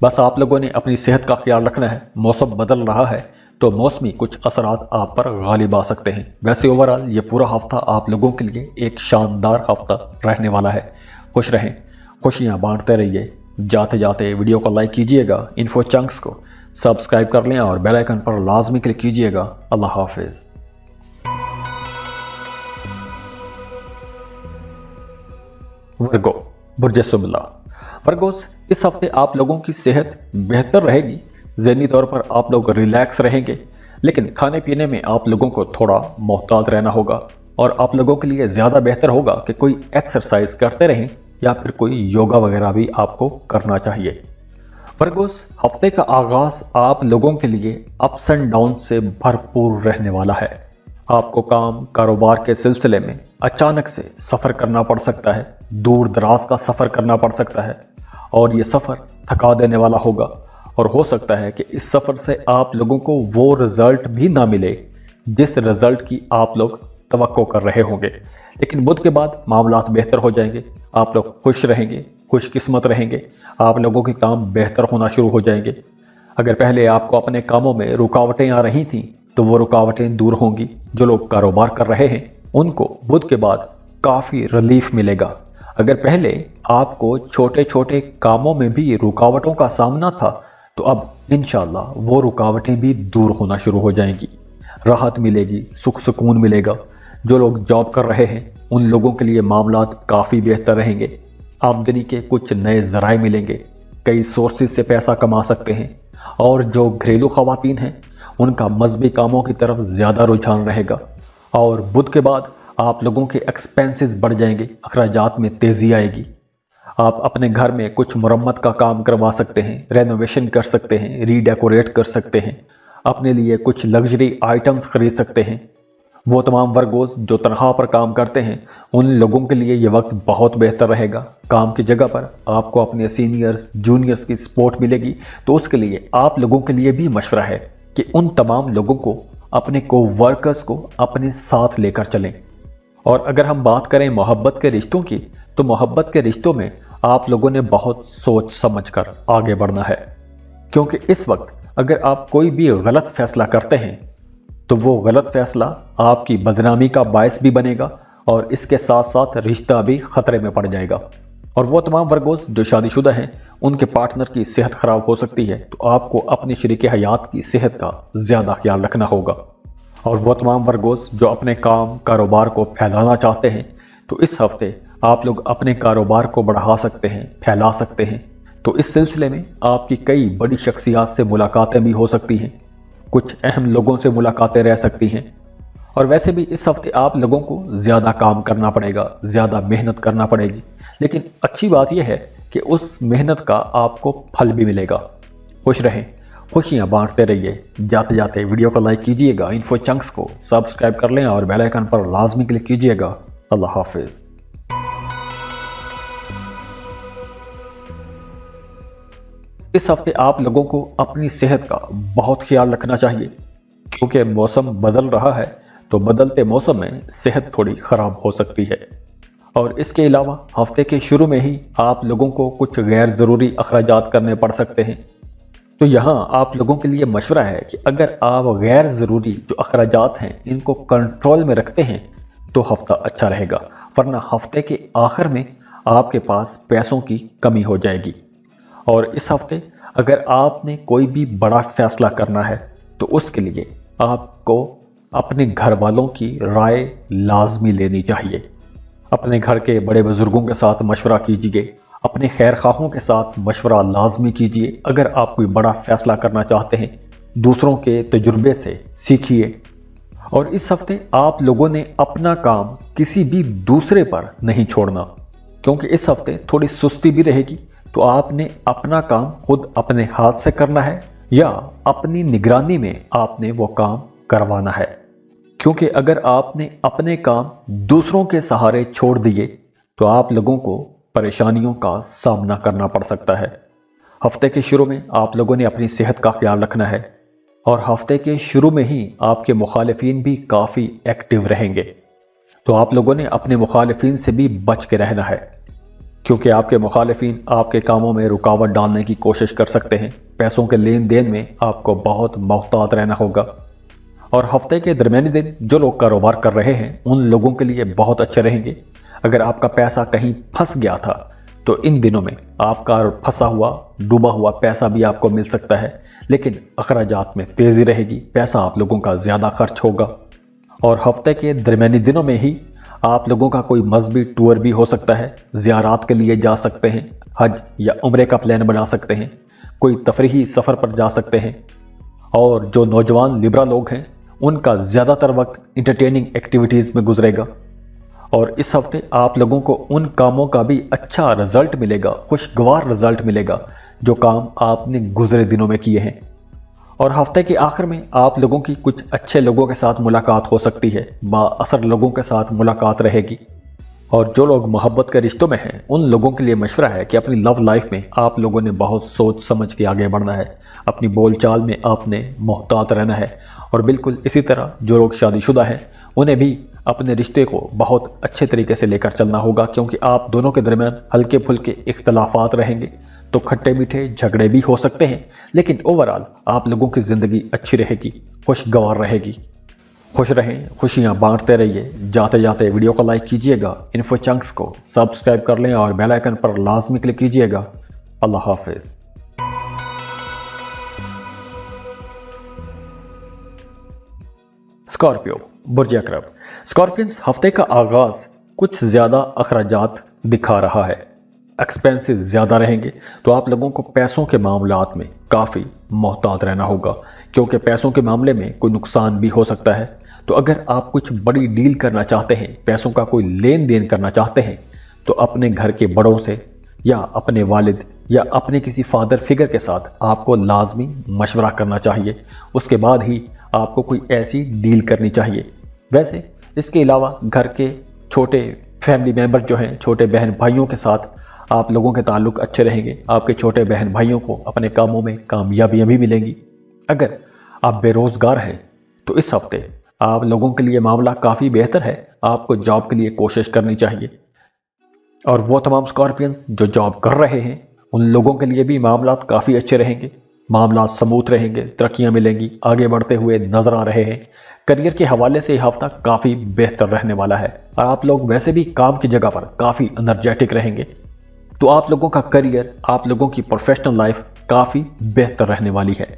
बस आप लोगों ने अपनी सेहत का ख्याल रखना है। मौसम बदल रहा है तो मौसमी कुछ असरात आप पर गालिब आ सकते हैं। वैसे ओवरऑल ये पूरा हफ्ता आप लोगों के लिए एक शानदार हफ्ता रहने वाला है। खुश रहें, खुशियाँ बांटते रहिए। जाते जाते वीडियो को लाइक कीजिएगा, इन्फो चंक्स को सब्सक्राइब कर लें और बेल आइकन पर लाजमी क्लिक कीजिएगा। अल्लाह हाफिज़। वर्गो, बुर्ज सुमला। वर्गोस, इस हफ्ते आप लोगों की सेहत बेहतर रहेगी। ज़हनी तौर पर आप लोग रिलैक्स रहेंगे, लेकिन खाने पीने में आप लोगों को थोड़ा मोहतात रहना होगा। और आप लोगों के लिए ज़्यादा बेहतर होगा कि कोई एक्सरसाइज करते रहें या फिर कोई योगा वगैरह भी आपको करना चाहिए। वर्गोस, हफ्ते का आगाज आप लोगों के लिए अप्स एंड डाउन से भरपूर रहने वाला है। आपको काम कारोबार के सिलसिले में अचानक से सफ़र करना पड़ सकता है, दूर दराज का सफ़र करना पड़ सकता है, और ये सफ़र थका देने वाला होगा। और हो सकता है कि इस सफ़र से आप लोगों को वो रिज़ल्ट भी ना मिले जिस रिज़ल्ट की आप लोग तवक्को कर रहे होंगे। लेकिन बुध के बाद मामलात बेहतर हो जाएंगे, आप लोग खुश रहेंगे, खुशकिस्मत रहेंगे, आप लोगों के काम बेहतर होना शुरू हो जाएंगे। अगर पहले आपको अपने कामों में रुकावटें आ रही थीं तो वो रुकावटें दूर होंगी। जो लोग कारोबार कर रहे हैं उनको बुध के बाद काफ़ी रिलीफ मिलेगा। अगर पहले आपको छोटे छोटे कामों में भी रुकावटों का सामना था तो अब इंशाल्लाह वो रुकावटें भी दूर होना शुरू हो जाएंगी, राहत मिलेगी, सुख सुकून मिलेगा। जो लोग जॉब कर रहे हैं उन लोगों के लिए मामलात काफ़ी बेहतर रहेंगे। आमदनी के कुछ नए ज़राए मिलेंगे, कई सोर्सेज से पैसा कमा सकते हैं। और जो घरेलू ख़वातीन हैं उनका मजहबी कामों की तरफ ज़्यादा रुझान रहेगा। और बुध के बाद आप लोगों के एक्सपेंसेस बढ़ जाएंगे, अखराजात में तेज़ी आएगी। आप अपने घर में कुछ मुरम्मत का काम करवा सकते हैं, रेनोवेशन कर सकते हैं, रीडेकोरेट कर सकते हैं, अपने लिए कुछ लग्जरी आइटम्स खरीद सकते हैं। वो तमाम वर्गोस जो तनख्वाह पर काम करते हैं उन लोगों के लिए ये वक्त बहुत बेहतर रहेगा। काम की जगह पर आपको अपने सीनियर्स, जूनियर्स की सपोर्ट मिलेगी, तो उसके लिए आप लोगों के लिए भी मशवरा है कि उन तमाम लोगों को, अपने को वर्कर्स को अपने साथ लेकर चलें। और अगर हम बात करें मोहब्बत के रिश्तों की, तो मोहब्बत के रिश्तों में आप लोगों ने बहुत सोच समझकर आगे बढ़ना है, क्योंकि इस वक्त अगर आप कोई भी गलत फैसला करते हैं तो वो गलत फैसला आपकी बदनामी का बायस भी बनेगा और इसके साथ साथ रिश्ता भी खतरे में पड़ जाएगा। और वो तमाम वर्गोस जो शादीशुदा हैं, उनके पार्टनर की सेहत खराब हो सकती है, तो आपको अपनी शरीक हयात की सेहत का ज़्यादा ख्याल रखना होगा। और वो तमाम वर्गोस जो अपने काम कारोबार को फैलाना चाहते हैं, तो इस हफ्ते आप लोग अपने कारोबार को बढ़ा सकते हैं, फैला सकते हैं। तो इस सिलसिले में आपकी कई बड़ी शख्सियात से मुलाकातें भी हो सकती हैं, कुछ अहम लोगों से मुलाकातें रह सकती हैं। और वैसे भी इस हफ्ते आप लोगों को ज़्यादा काम करना पड़ेगा, ज़्यादा मेहनत करना पड़ेगी, लेकिन अच्छी बात यह है कि उस मेहनत का आपको फल भी मिलेगा। खुश रहें, खुशियां बांटते रहिए। जाते जाते वीडियो को लाइक कीजिएगा, इन्फो चंक्स को सब्सक्राइब कर लें और बेल आइकन पर लाजमी क्लिक कीजिएगा। अल्लाह हाफिज। इस हफ्ते आप लोगों को अपनी सेहत का बहुत ख्याल रखना चाहिए, क्योंकि मौसम बदल रहा है, तो बदलते मौसम में सेहत थोड़ी खराब हो सकती है। और इसके अलावा हफ्ते के शुरू में ही आप लोगों को कुछ गैर ज़रूरी अखराजात करने पड़ सकते हैं। तो यहाँ आप लोगों के लिए मशवरा है कि अगर आप गैर ज़रूरी जो अखराजात हैं इनको कंट्रोल में रखते हैं तो हफ्ता अच्छा रहेगा, वरना हफ्ते के आखिर में आपके पास पैसों की कमी हो जाएगी। और इस हफ्ते अगर आपने कोई भी बड़ा फैसला करना है तो उसके लिए आपको अपने घर वालों की राय लाजमी लेनी चाहिए। अपने घर के बड़े बुजुर्गों के साथ मशवरा कीजिए, अपने खैर खाहों के साथ मशवरा लाजमी कीजिए। अगर आप कोई बड़ा फैसला करना चाहते हैं, दूसरों के तजुर्बे से सीखिए। और इस हफ्ते आप लोगों ने अपना काम किसी भी दूसरे पर नहीं छोड़ना, क्योंकि इस हफ्ते थोड़ी सुस्ती भी रहेगी। तो आपने अपना काम खुद अपने हाथ से करना है या अपनी निगरानी में आपने वो काम करवाना है, क्योंकि अगर आपने अपने काम दूसरों के सहारे छोड़ दिए तो आप लोगों को परेशानियों का सामना करना पड़ सकता है। हफ्ते के शुरू में आप लोगों ने अपनी सेहत का ख्याल रखना है, और हफ्ते के शुरू में ही आपके मुखालिफिन भी काफ़ी एक्टिव रहेंगे। तो आप लोगों ने अपने मुखालिफिन से भी बच के रहना है, क्योंकि आपके मुखालिफिन आपके कामों में रुकावट डालने की कोशिश कर सकते हैं। पैसों के लेन देन में आपको बहुत मोहतात रहना होगा। और हफ्ते के दरमियानी दिन जो लोग कारोबार कर रहे हैं उन लोगों के लिए बहुत अच्छे रहेंगे। अगर आपका पैसा कहीं फंस गया था तो इन दिनों में आपका फंसा हुआ डूबा हुआ पैसा भी आपको मिल सकता है, लेकिन अखराजात में तेज़ी रहेगी, पैसा आप लोगों का ज़्यादा खर्च होगा। और हफ्ते के दरमियानी दिनों में ही आप लोगों का कोई मजहबी टूर भी हो सकता है, ज़ियारात के लिए जा सकते हैं, हज या उम्रे का प्लान बना सकते हैं, कोई तफरीही सफ़र पर जा सकते हैं। और जो नौजवान लिब्रा लोग हैं उनका ज़्यादातर वक्त इंटरटेनिंग एक्टिविटीज़ में गुजरेगा। और इस हफ्ते आप लोगों को उन कामों का भी अच्छा रिजल्ट मिलेगा, खुशगवार रिजल्ट मिलेगा जो काम आपने गुजरे दिनों में किए हैं। और हफ्ते के आखिर में आप लोगों की कुछ अच्छे लोगों के साथ मुलाकात हो सकती है, बाअसर लोगों के साथ मुलाकात रहेगी। और जो लोग मोहब्बत के रिश्तों में हैं उन लोगों के लिए मशवरा है कि अपनी लव लाइफ में आप लोगों ने बहुत सोच समझ के आगे बढ़ना है, अपनी बोलचाल में आपने मोहतात रहना है। और बिल्कुल इसी तरह जो लोग शादीशुदा हैं उन्हें भी अपने रिश्ते को बहुत अच्छे तरीके से लेकर चलना होगा, क्योंकि आप दोनों के दरमियान हल्के फुल्के इख्तलाफात रहेंगे, तो खट्टे मीठे झगड़े भी हो सकते हैं, लेकिन ओवरऑल आप लोगों की ज़िंदगी अच्छी रहेगी, खुशगवार रहेगी। खुश रहें, खुशियां बांटते रहिए। जाते जाते वीडियो को लाइक कीजिएगा, इन्फो चंक्स को सब्सक्राइब कर लें और बेल आइकन पर लाजमी क्लिक कीजिएगा। अल्लाह हाफिज। स्कॉर्पियो, बुर्ज अकरब। स्कॉर्पियंस, हफ्ते का आगाज कुछ ज्यादा अखराजात दिखा रहा है, एक्सपेंसेस ज्यादा रहेंगे, तो आप लोगों को पैसों के मामलात में काफ़ी मोहतात रहना होगा, क्योंकि पैसों के मामले में कोई नुकसान भी हो सकता है। तो अगर आप कुछ बड़ी डील करना चाहते हैं, पैसों का कोई लेन देन करना चाहते हैं, तो अपने घर के बड़ों से या अपने वालिद या अपने किसी फादर फिगर के साथ आपको लाजमी मशवरा करना चाहिए। उसके बाद ही आपको कोई ऐसी डील करनी चाहिए। वैसे इसके अलावा घर के छोटे फैमिली मेंबर जो हैं, छोटे बहन भाइयों के साथ आप लोगों के ताल्लुक अच्छे रहेंगे। आपके छोटे बहन भाइयों को अपने कामों में कामयाबियां भी मिलेंगी। अगर आप बेरोजगार हैं तो इस हफ्ते आप लोगों के लिए मामला काफ़ी बेहतर है, आपको जॉब के लिए कोशिश करनी चाहिए। और वो तमाम स्कॉर्पियंस जो जॉब कर रहे हैं, उन लोगों के लिए भी मामला काफ़ी अच्छे रहेंगे, मामला स्मूथ रहेंगे, तरक्कियां मिलेंगी, आगे बढ़ते हुए नजर आ रहे हैं। करियर के हवाले से यह हफ्ता काफ़ी बेहतर रहने वाला है और आप लोग वैसे भी काम की जगह पर काफ़ी एनर्जेटिक रहेंगे। तो आप लोगों का करियर, आप लोगों की प्रोफेशनल लाइफ काफ़ी बेहतर रहने वाली है।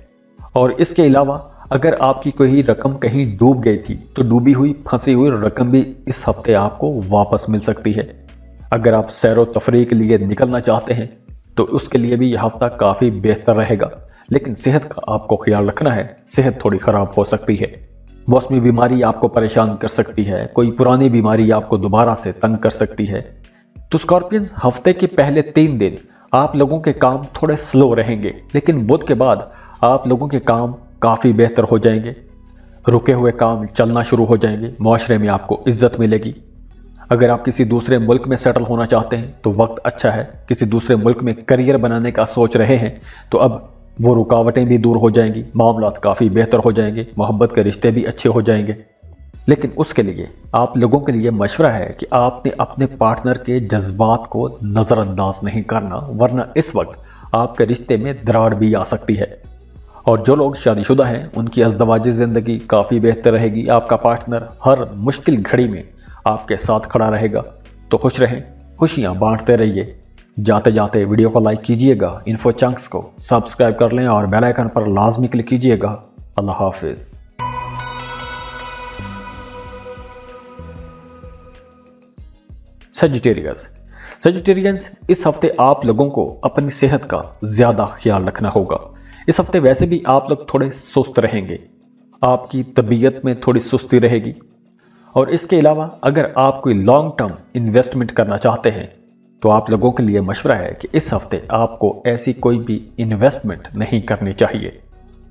और इसके अलावा अगर आपकी कोई रकम कहीं डूब गई थी तो डूबी हुई फंसी हुई रकम भी इस हफ्ते आपको वापस मिल सकती है। अगर आप सैरो तफरीह के लिए निकलना चाहते हैं तो उसके लिए भी यह हफ्ता काफ़ी बेहतर रहेगा, लेकिन सेहत का आपको ख्याल रखना है। सेहत थोड़ी ख़राब हो सकती है, मौसमी बीमारी आपको परेशान कर सकती है, कोई पुरानी बीमारी आपको दोबारा से तंग कर सकती है। तो स्कॉर्पियंस, हफ्ते के पहले 3 दिन आप लोगों के काम थोड़े स्लो रहेंगे, लेकिन बुध के बाद आप लोगों के काम काफ़ी बेहतर हो जाएंगे। रुके हुए काम चलना शुरू हो जाएंगे, माशरे में आपको इज्जत मिलेगी। अगर आप किसी दूसरे मुल्क में सेटल होना चाहते हैं तो वक्त अच्छा है। किसी दूसरे मुल्क में करियर बनाने का सोच रहे हैं तो अब वो रुकावटें भी दूर हो जाएंगी, मामलात काफ़ी बेहतर हो जाएंगे, मोहब्बत के रिश्ते भी अच्छे हो जाएंगे। लेकिन उसके लिए आप लोगों के लिए मशवरा है कि आपने अपने पार्टनर के जज्बात को नज़रअंदाज नहीं करना, वरना इस वक्त आपके रिश्ते में दरार भी आ सकती है। और जो लोग शादीशुदा हैं उनकी अज़दवाजी ज़िंदगी काफ़ी बेहतर रहेगी। आपका पार्टनर हर मुश्किल घड़ी में आपके साथ खड़ा रहेगा। तो खुश रहें, खुशियाँ बांटते रहिए। जाते जाते वीडियो को लाइक कीजिएगा, इन्फो चंक्स को सब्सक्राइब कर लें और बेल आइकन पर लाजमी क्लिक कीजिएगा। अल्लाह हाफिज़। सजिटेरियंस, इस हफ्ते आप लोगों को अपनी सेहत का ज़्यादा ख्याल रखना होगा। इस हफ्ते वैसे भी आप लोग थोड़े सुस्त रहेंगे, आपकी तबीयत में थोड़ी सुस्ती रहेगी। और इसके अलावा अगर आप कोई लॉन्ग टर्म इन्वेस्टमेंट करना चाहते हैं तो आप लोगों के लिए मशवरा है कि इस हफ्ते आपको ऐसी कोई भी इन्वेस्टमेंट नहीं करनी चाहिए।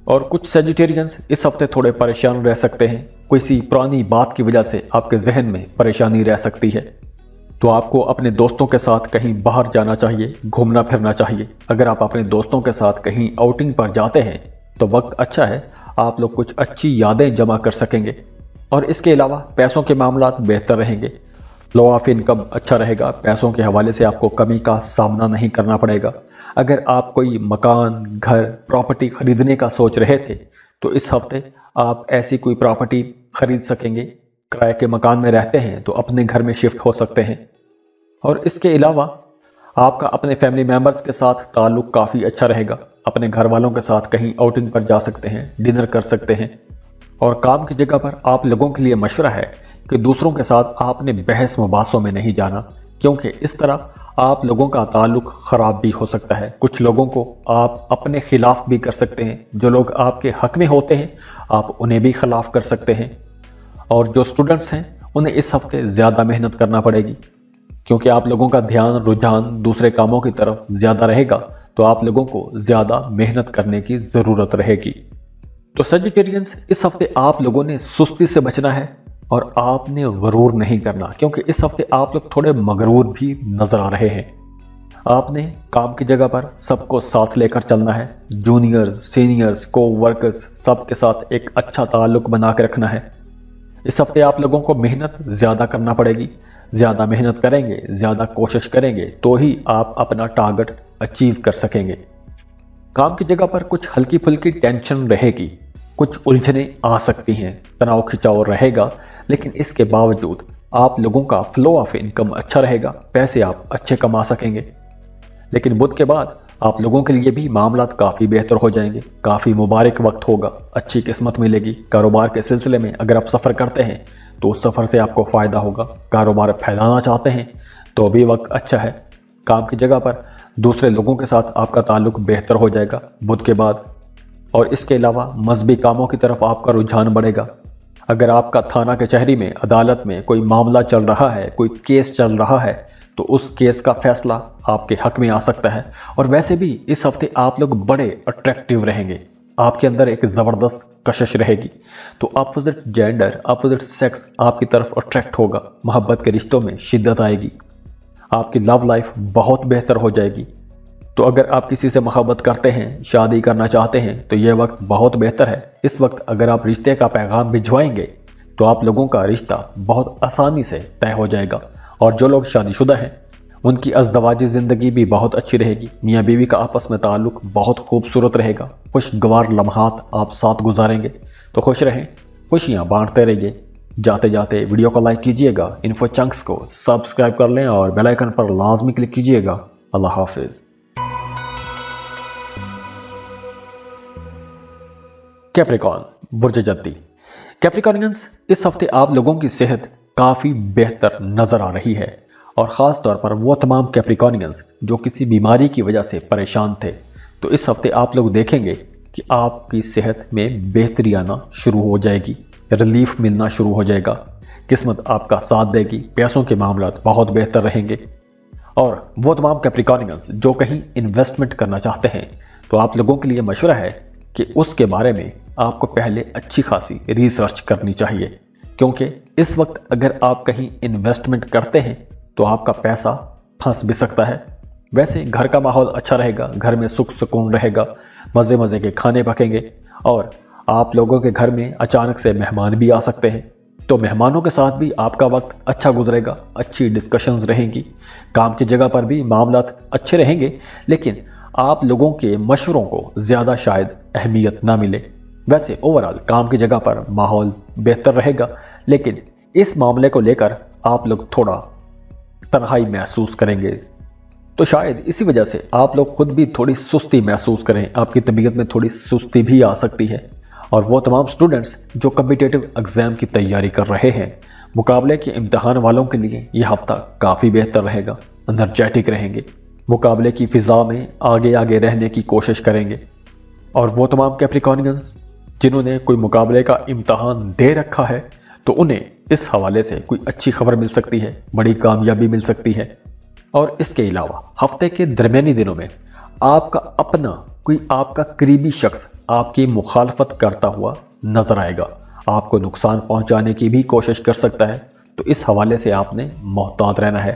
और कुछ सजिटेरियंस इस हफ्ते थोड़े परेशान रह सकते हैं, किसी पुरानी बात की वजह से आपके जहन में परेशानी रह सकती है। तो आपको अपने दोस्तों के साथ कहीं बाहर जाना चाहिए, घूमना फिरना चाहिए। अगर आप अपने दोस्तों के साथ कहीं आउटिंग पर जाते हैं तो वक्त अच्छा है, आप लोग कुछ अच्छी यादें जमा कर सकेंगे। और इसके अलावा पैसों के मामलात बेहतर रहेंगे, लो ऑफ इनकम अच्छा रहेगा, पैसों के हवाले से आपको कमी का सामना नहीं करना पड़ेगा। अगर आप कोई मकान, घर, प्रॉपर्टी खरीदने का सोच रहे थे तो इस हफ्ते आप ऐसी कोई प्रॉपर्टी खरीद सकेंगे। किराए के मकान में रहते हैं तो अपने घर में शिफ्ट हो सकते हैं। और इसके अलावा आपका अपने फैमिली मेम्बर्स के साथ ताल्लुक काफ़ी अच्छा रहेगा, अपने घर वालों के साथ कहीं आउटिंग पर जा सकते हैं, डिनर कर सकते हैं। और काम की जगह पर आप लोगों के लिए मशवरा है कि दूसरों के साथ आपने बहस मुबासों में नहीं जाना, क्योंकि इस तरह आप लोगों का ताल्लुक ख़राब भी हो सकता है। कुछ लोगों को आप अपने खिलाफ भी कर सकते हैं, जो लोग आपके हक में होते हैं आप उन्हें भी खिलाफ कर सकते हैं। और जो स्टूडेंट्स हैं उन्हें इस हफ्ते ज़्यादा मेहनत करना पड़ेगी, क्योंकि आप लोगों का ध्यान, रुझान दूसरे कामों की तरफ ज़्यादा रहेगा, तो आप लोगों को ज़्यादा मेहनत करने की ज़रूरत रहेगी। तो सजिटेरियंस, इस हफ्ते आप लोगों ने सुस्ती से बचना है और आपने गरूर नहीं करना, क्योंकि इस हफ्ते आप लोग थोड़े मगरूर भी नजर आ रहे हैं। आपने काम की जगह पर सबको साथ लेकर चलना है, जूनियर्स, सीनियर्स, को वर्कर्स, सबके साथ एक अच्छा ताल्लुक बना के रखना है। इस हफ्ते आप लोगों को मेहनत ज़्यादा करना पड़ेगी। ज़्यादा मेहनत करेंगे, ज़्यादा कोशिश करेंगे तो ही आप अपना टारगेट अचीव कर सकेंगे। काम की जगह पर कुछ हल्की फुल्की टेंशन रहेगी, कुछ उलझने आ सकती हैं, तनाव खिंचाव रहेगा, लेकिन इसके बावजूद आप लोगों का फ्लो ऑफ इनकम अच्छा रहेगा, पैसे आप अच्छे कमा सकेंगे। लेकिन बुध के बाद आप लोगों के लिए भी मामलात काफ़ी बेहतर हो जाएंगे, काफ़ी मुबारक वक्त होगा, अच्छी किस्मत मिलेगी। कारोबार के सिलसिले में अगर आप सफ़र करते हैं तो उस सफ़र से आपको फ़ायदा होगा। कारोबार फैलाना चाहते हैं तो भी वक्त अच्छा है। काम की जगह पर दूसरे लोगों के साथ आपका ताल्लुक बेहतर हो जाएगा बुध के बाद। और इसके अलावा मजहबी कामों की तरफ आपका रुझान बढ़ेगा। अगर आपका थाना कचहरी में, अदालत में कोई मामला चल रहा है, कोई केस चल रहा है, तो उस केस का फैसला आपके हक में आ सकता है। और वैसे भी इस हफ्ते आप लोग बड़े अट्रैक्टिव रहेंगे, आपके अंदर एक ज़बरदस्त कशिश रहेगी, तो अपोजिट जेंडर, अपोजिट सेक्स आपकी तरफ अट्रैक्ट होगा, मोहब्बत के रिश्तों में शिद्दत आएगी, आपकी लव लाइफ बहुत बेहतर हो जाएगी। तो अगर आप किसी से मोहब्बत करते हैं, शादी करना चाहते हैं, तो यह वक्त बहुत बेहतर है। इस वक्त अगर आप रिश्ते का पैगाम भिजवाएंगे तो आप लोगों का रिश्ता बहुत आसानी से तय हो जाएगा। और जो लोग शादीशुदा हैं उनकी अज़दवाजी ज़िंदगी भी बहुत अच्छी रहेगी। मियाँ बीवी का आपस में ताल्लुक बहुत खूबसूरत रहेगा। खुशगवार लम्हात आप साथ गुजारेंगे। तो खुश रहें, खुशियाँ बांटते रहिए। जाते जाते वीडियो को लाइक कीजिएगा, इन्फो चंक्स को सब्सक्राइब कर लें और बेल आइकन पर लाजमी क्लिक कीजिएगा। अल्लाह हाफिज़। कैप्रिकॉर्न बुर्ज जद्दी। कैप्रिकॉर्नियंस, इस हफ्ते आप लोगों की सेहत काफ़ी बेहतर नज़र आ रही है और ख़ास तौर पर वो तमाम कैप्रिकॉर्नियंस जो किसी बीमारी की वजह से परेशान थे। तो इस हफ्ते आप लोग देखेंगे कि आपकी सेहत में बेहतरी आना शुरू हो जाएगी, रिलीफ मिलना शुरू हो जाएगा, किस्मत आपका साथ देगी, पैसों के मामलात बहुत बेहतर रहेंगे। और वो तमाम कैप्रिकॉर्नियंस जो कहीं इन्वेस्टमेंट करना चाहते हैं तो आप लोगों के लिए मशवरा है कि उसके बारे में आपको पहले अच्छी खासी रिसर्च करनी चाहिए, क्योंकि इस वक्त अगर आप कहीं इन्वेस्टमेंट करते हैं तो आपका पैसा फंस भी सकता है। वैसे घर का माहौल अच्छा रहेगा, घर में सुख सुकून रहेगा, मज़े मज़े के खाने पकेंगे और आप लोगों के घर में अचानक से मेहमान भी आ सकते हैं। तो मेहमानों के साथ भी आपका वक्त अच्छा गुजरेगा, अच्छी डिस्कशंस रहेंगी। काम की जगह पर भी मामलात अच्छे रहेंगे, लेकिन आप लोगों के मशवरों को ज़्यादा शायद अहमियत ना मिले। वैसे ओवरऑल काम की जगह पर माहौल बेहतर रहेगा, लेकिन इस मामले को लेकर आप लोग थोड़ा तन्हाई महसूस करेंगे। तो शायद इसी वजह से आप लोग खुद भी थोड़ी सुस्ती महसूस करें, आपकी तबीयत में थोड़ी सुस्ती भी आ सकती है। और वो तमाम स्टूडेंट्स जो कॉम्पिटिटिव एग्ज़ाम की तैयारी कर रहे हैं, मुकाबले के इम्तिहान वालों के लिए यह हफ्ता काफ़ी बेहतर रहेगा, एनर्जेटिक रहेंगे, मुकाबले की फ़िज़ा में आगे आगे रहने की कोशिश करेंगे। और वो तमाम कैप्रिकॉर्नियंस जिन्होंने कोई मुकाबले का इम्तिहान दे रखा है तो उन्हें इस हवाले से कोई अच्छी खबर मिल सकती है, बड़ी कामयाबी मिल सकती है। और इसके अलावा हफ्ते के दरमियानी दिनों में आपका अपना कोई आपका करीबी शख्स आपकी मुखालफत करता हुआ नजर आएगा, आपको नुकसान पहुंचाने की भी कोशिश कर सकता है। तो इस हवाले से आपने मोहतात रहना है।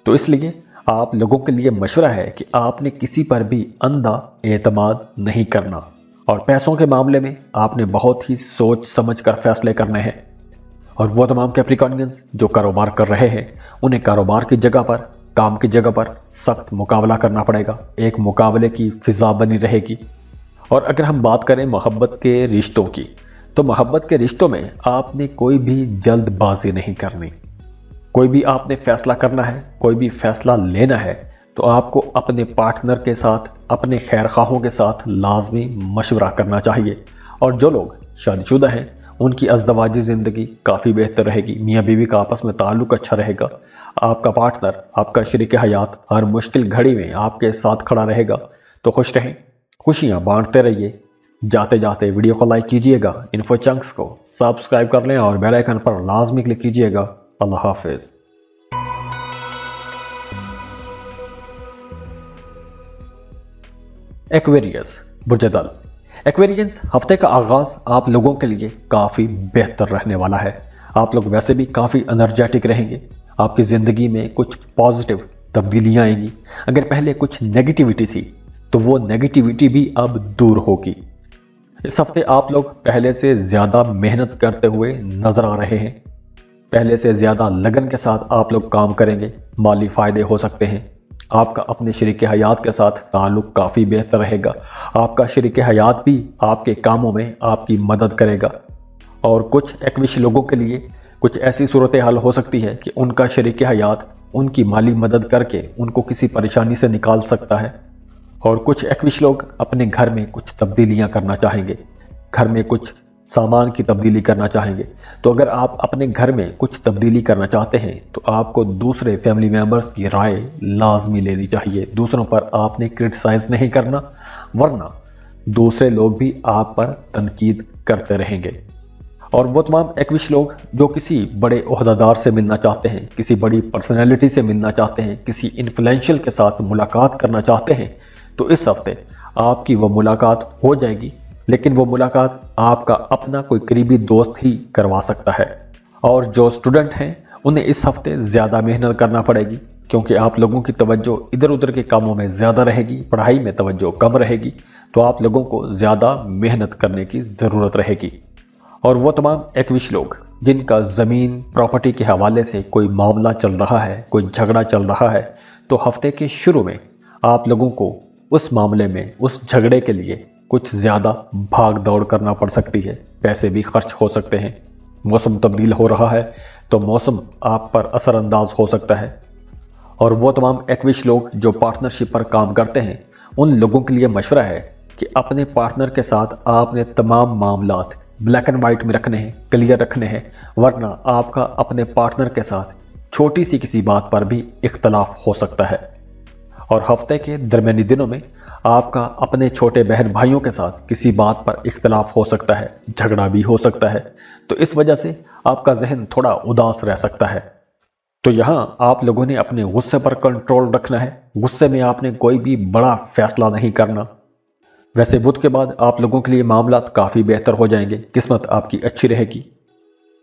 तो इसलिए आप लोगों के लिए मशवरा है कि आपने किसी पर भी अंधा एतमाद नहीं करना और पैसों के मामले में आपने बहुत ही सोच समझ कर फैसले करने हैं। और वो तमाम कैप्रिकॉर्नियंस जो कारोबार कर रहे हैं उन्हें कारोबार की जगह पर, काम की जगह पर सख्त मुकाबला करना पड़ेगा, एक मुकाबले की फिजा बनी रहेगी। और अगर हम बात करें मोहब्बत के रिश्तों की, तो मोहब्बत के रिश्तों में आपने कोई भी जल्दबाजी नहीं करनी। कोई भी आपने फैसला करना है, कोई भी फैसला लेना है तो आपको अपने पार्टनर के साथ, अपने खैरखाहों के साथ लाजमी मशवरा करना चाहिए। और जो लोग शादीशुदा हैं उनकी अज़दवाजी ज़िंदगी काफ़ी बेहतर रहेगी, मियाँ बीवी का आपस में ताल्लुक अच्छा रहेगा, आपका पार्टनर, आपका शरीक हयात हर मुश्किल घड़ी में आपके साथ खड़ा रहेगा। तो खुश रहें, खुशियाँ बांटते रहिए। जाते जाते वीडियो को लाइक कीजिएगा, इन्फो चंक्स को सब्सक्राइब कर लें और बेल आइकन पर लाजमी क्लिक कीजिएगा। अल्लाह हाफिज़। एक्वेरियस बुर्ज दल। एक्वेरियंस, हफ्ते का आगाज आप लोगों के लिए काफ़ी बेहतर रहने वाला है। आप लोग वैसे भी काफ़ी एनर्जेटिक रहेंगे, आपकी ज़िंदगी में कुछ पॉजिटिव तब्दीलियाँ आएंगी। अगर पहले कुछ नेगेटिविटी थी तो वो नेगेटिविटी भी अब दूर होगी। इस हफ्ते आप लोग पहले से ज़्यादा मेहनत करते हुए नज़र आ रहे हैं, पहले से ज़्यादा लगन के साथ आप लोग काम करेंगे, माली फ़ायदे हो सकते हैं। आपका अपने शरीक हयात के साथ ताल्लुक काफ़ी बेहतर रहेगा, आपका शरीक हयात भी आपके कामों में आपकी मदद करेगा। और कुछ एक्विश लोगों के लिए कुछ ऐसी सूरत हाल हो सकती है कि उनका शरीक हयात उनकी माली मदद करके उनको किसी परेशानी से निकाल सकता है। और कुछ एक्विश लोग अपने घर में कुछ तब्दीलियां करना चाहेंगे, घर में कुछ सामान की तब्दीली करना चाहेंगे। तो अगर आप अपने घर में कुछ तब्दीली करना चाहते हैं तो आपको दूसरे फैमिली मेंबर्स की राय लाजमी लेनी चाहिए। दूसरों पर आपने क्रिटिसाइज नहीं करना, वरना दूसरे लोग भी आप पर तनकीद करते रहेंगे। और वो तमाम एक्विश लोग जो किसी बड़े ओहदेदार से मिलना चाहते हैं, किसी बड़ी पर्सनैलिटी से मिलना चाहते हैं, किसी इन्फ्लुएंशियल के साथ मुलाकात करना चाहते हैं, तो इस हफ्ते आपकी वो मुलाकात हो जाएगी। लेकिन वो मुलाकात आपका अपना कोई करीबी दोस्त ही करवा सकता है। और जो स्टूडेंट हैं उन्हें इस हफ्ते ज़्यादा मेहनत करना पड़ेगी, क्योंकि आप लोगों की तवज्जो इधर उधर के कामों में ज़्यादा रहेगी, पढ़ाई में तवज्जो कम रहेगी। तो आप लोगों को ज़्यादा मेहनत करने की ज़रूरत रहेगी। और वो तमाम एक्विश लोग जिनका ज़मीन प्रॉपर्टी के हवाले से कोई मामला चल रहा है, कोई झगड़ा चल रहा है, तो हफ्ते के शुरू में आप लोगों को उस मामले में, उस झगड़े के लिए कुछ ज़्यादा भाग दौड़ करना पड़ सकती है। पैसे भी खर्च हो सकते हैं। मौसम तब्दील हो रहा है तो मौसम आप पर असरअंदाज हो सकता है। और वो तमाम एक्विश लोग जो पार्टनरशिप पर काम करते हैं, उन लोगों के लिए मशवरा है कि अपने पार्टनर के साथ आपने तमाम मामलात ब्लैक एंड वाइट में रखने हैं, क्लियर रखने हैं, वरना आपका अपने पार्टनर के साथ छोटी सी किसी बात पर भी इख्तलाफ हो सकता है। और हफ्ते के दरमियानी दिनों में आपका अपने छोटे बहन भाइयों के साथ किसी बात पर इख्तलाफ हो सकता है, झगड़ा भी हो सकता है। तो इस वजह से आपका जहन थोड़ा उदास रह सकता है। तो यहाँ आप लोगों ने अपने गुस्से पर कंट्रोल रखना है। गुस्से में आपने कोई भी बड़ा फैसला नहीं करना। वैसे बुध के बाद आप लोगों के लिए मामलात काफ़ी बेहतर हो जाएंगे, किस्मत आपकी अच्छी रहेगी।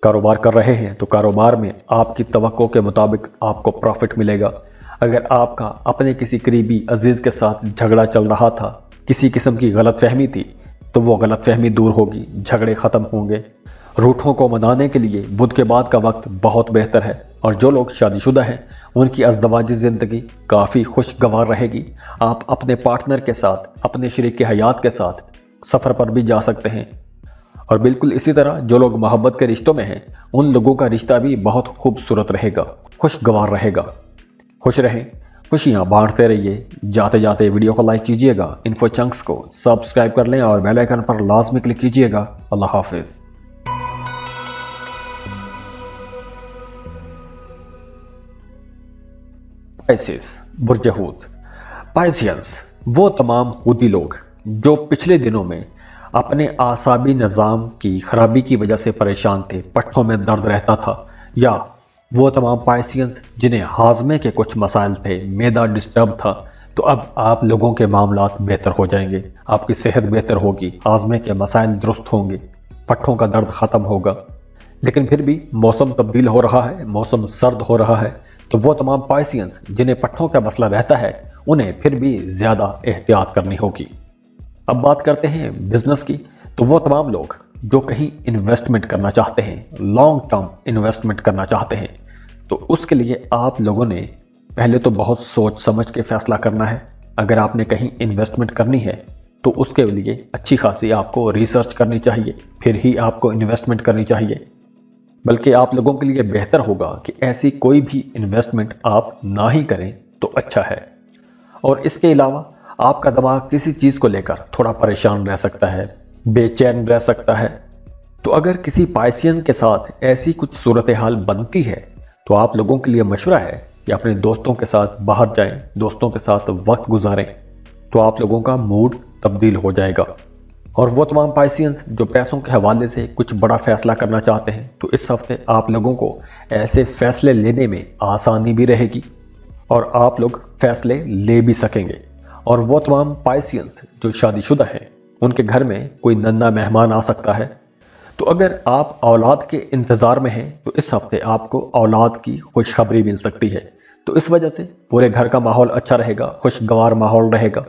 कारोबार कर रहे हैं तो कारोबार में आपकी तवक्को के मुताबिक आपको प्रॉफिट मिलेगा। अगर आपका अपने किसी करीबी अजीज के साथ झगड़ा चल रहा था, किसी किस्म की गलतफहमी थी, तो वो गलतफहमी दूर होगी, झगड़े ख़त्म होंगे। रूठों को मनाने के लिए बुध के बाद का वक्त बहुत बेहतर है। और जो लोग शादीशुदा हैं उनकी अज़दवाजी ज़िंदगी काफ़ी खुशगवार रहेगी। आप अपने पार्टनर के साथ, अपने शरीक हयात के साथ सफ़र पर भी जा सकते हैं। और बिल्कुल इसी तरह जो लोग मोहब्बत के रिश्तों में हैं, उन लोगों का रिश्ता भी बहुत खूबसूरत रहेगा, खुशगवार रहेगा। खुश रहें, खुशियाँ बांटते रहिए। जाते जाते वीडियो को लाइक कीजिएगा, इन्फो चंक्स को सब्सक्राइब कर लें और बेल आइकन पर लाजमी क्लिक कीजिएगा। अल्लाह हाफिज़। पाइसेस, बुर्ज हूत। पाइसियंस वो तमाम हूती लोग जो पिछले दिनों में अपने आसाबी निज़ाम की खराबी की वजह से परेशान थे, पट्टों में दर्द रहता था, या वो तमाम पाइसियंस जिन्हें हाजमे के कुछ मसाइल थे, मैदा डिस्टर्ब था, तो अब आप लोगों के मामलात बेहतर हो जाएंगे, आपकी सेहत बेहतर होगी, हाजमे के मसाइल दुरुस्त होंगे, पट्टों का दर्द ख़त्म होगा। लेकिन फिर भी मौसम तब्दील हो रहा है, मौसम सर्द हो रहा है, तो वो तमाम पाइसियंस जिन्हें पट्टों का मसला रहता है, उन्हें फिर भी ज़्यादा एहतियात करनी होगी। अब बात करते हैं बिजनेस की। तो वो तमाम लोग जो कहीं इन्वेस्टमेंट करना चाहते हैं, लॉन्ग टर्म इन्वेस्टमेंट करना चाहते हैं, तो उसके लिए आप लोगों ने पहले तो बहुत सोच समझ के फैसला करना है। अगर आपने कहीं इन्वेस्टमेंट करनी है तो उसके लिए अच्छी खासी आपको रिसर्च करनी चाहिए, फिर ही आपको इन्वेस्टमेंट करनी चाहिए। बल्कि आप लोगों के लिए बेहतर होगा कि ऐसी कोई भी इन्वेस्टमेंट आप ना ही करें तो अच्छा है। और इसके अलावा आपका दिमाग किसी चीज़ को लेकर थोड़ा परेशान रह सकता है, बेचैन रह सकता है। तो अगर किसी पाइसियन के साथ ऐसी कुछ सूरत हाल बनती है तो आप लोगों के लिए मशवरा है कि अपने दोस्तों के साथ बाहर जाएं, दोस्तों के साथ वक्त गुजारें, तो आप लोगों का मूड तब्दील हो जाएगा। और वो तमाम पाइसियंस जो पैसों के हवाले से कुछ बड़ा फैसला करना चाहते हैं, तो इस हफ्ते आप लोगों को ऐसे फैसले लेने में आसानी भी रहेगी और आप लोग फैसले ले भी सकेंगे। और वो तमाम पाइसियंस जो शादीशुदा हैं, उनके घर में कोई नन्हा मेहमान आ सकता है। तो अगर आप औलाद के इंतज़ार में हैं तो इस हफ्ते आपको औलाद की खुशखबरी मिल सकती है। तो इस वजह से पूरे घर का माहौल अच्छा रहेगा, खुशगवार माहौल रहेगा।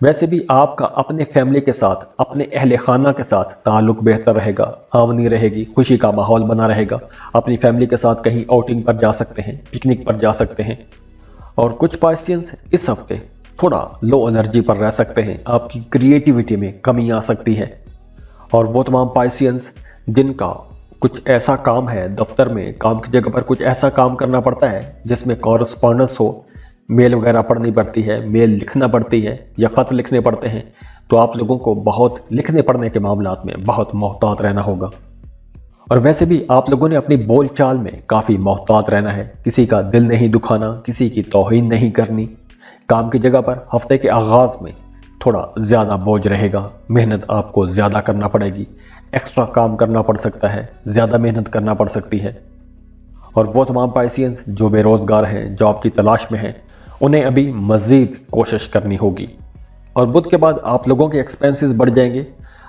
वैसे भी आपका अपने फैमिली के साथ, अपने अहले खाना के साथ ताल्लुक बेहतर रहेगा, हामनी रहेगी, खुशी का माहौल बना रहेगा। अपनी फैमिली के साथ कहीं आउटिंग पर जा सकते हैं, पिकनिक पर जा सकते हैं। और कुछ पाइसियंस इस हफ्ते थोड़ा लो एनर्जी पर रह सकते हैं, आपकी क्रिएटिविटी में कमी आ सकती है। और वो तमाम पाइसियंस जिनका कुछ ऐसा काम है, दफ्तर में काम की जगह पर कुछ ऐसा काम करना पड़ता है जिसमें कॉरेस्पॉन्डेंस हो, मेल वगैरह पढ़नी पड़ती है, मेल लिखना पड़ती है या ख़त लिखने पड़ते हैं, तो आप लोगों को बहुत लिखने पढ़ने के मामलात में बहुत मोहतात रहना होगा। और वैसे भी आप लोगों ने अपनी बोल चाल में काफ़ी मोहतात रहना है, किसी का दिल नहीं दुखाना, किसी की तौहीन नहीं करनी। काम की जगह पर हफ्ते के आगाज़ में थोड़ा ज़्यादा बोझ रहेगा, मेहनत आपको ज़्यादा करना पड़ेगी, एक्स्ट्रा काम करना पड़ सकता है, ज़्यादा मेहनत करना पड़ सकती है। और वो तमाम पाइसियंस जो बेरोज़गार हैं, जॉब की तलाश में हैं, उन्हें अभी मज़ीद कोशिश करनी होगी। और बुध के बाद आप लोगों के एक्सपेंसेस बढ़ जाएंगे।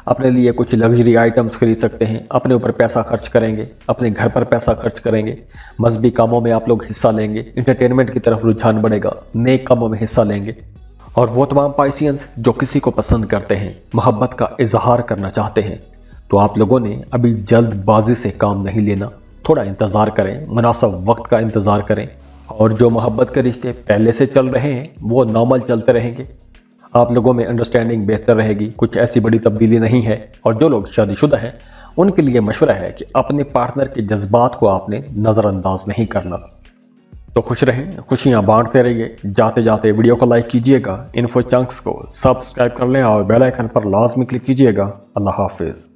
अपने लिए कुछ लग्जरी आइटम्स खरीद सकते हैं, अपने ऊपर पैसा खर्च करेंगे, अपने घर पर पैसा खर्च करेंगे, मजहबी कामों में आप लोग हिस्सा लेंगे, इंटरटेनमेंट की तरफ रुझान बढ़ेगा, नेक कामों में हिस्सा लेंगे। और वो तमाम पाइसियंस जो किसी को पसंद करते हैं, मोहब्बत का इजहार करना चाहते हैं, तो आप लोगों ने अभी जल्दबाजी से काम नहीं लेना, थोड़ा इंतज़ार करें, मुनासिब वक्त का इंतज़ार करें। और जो मोहब्बत के रिश्ते पहले से चल रहे हैं वो नॉर्मल चलते रहेंगे, आप लोगों में अंडरस्टैंडिंग बेहतर रहेगी, कुछ ऐसी बड़ी तब्दीली नहीं है। और जो लोग शादीशुदा हैं उनके लिए मशवरा है कि अपने पार्टनर के जज्बात को आपने नज़रअंदाज नहीं करना। तो खुश रहें, खुशियां बांटते रहिए। जाते जाते वीडियो को लाइक कीजिएगा, इन्फो चंक्स को सब्सक्राइब कर लें और बेल आइकन पर लाजमी क्लिक कीजिएगा। अल्लाह हाफिज़।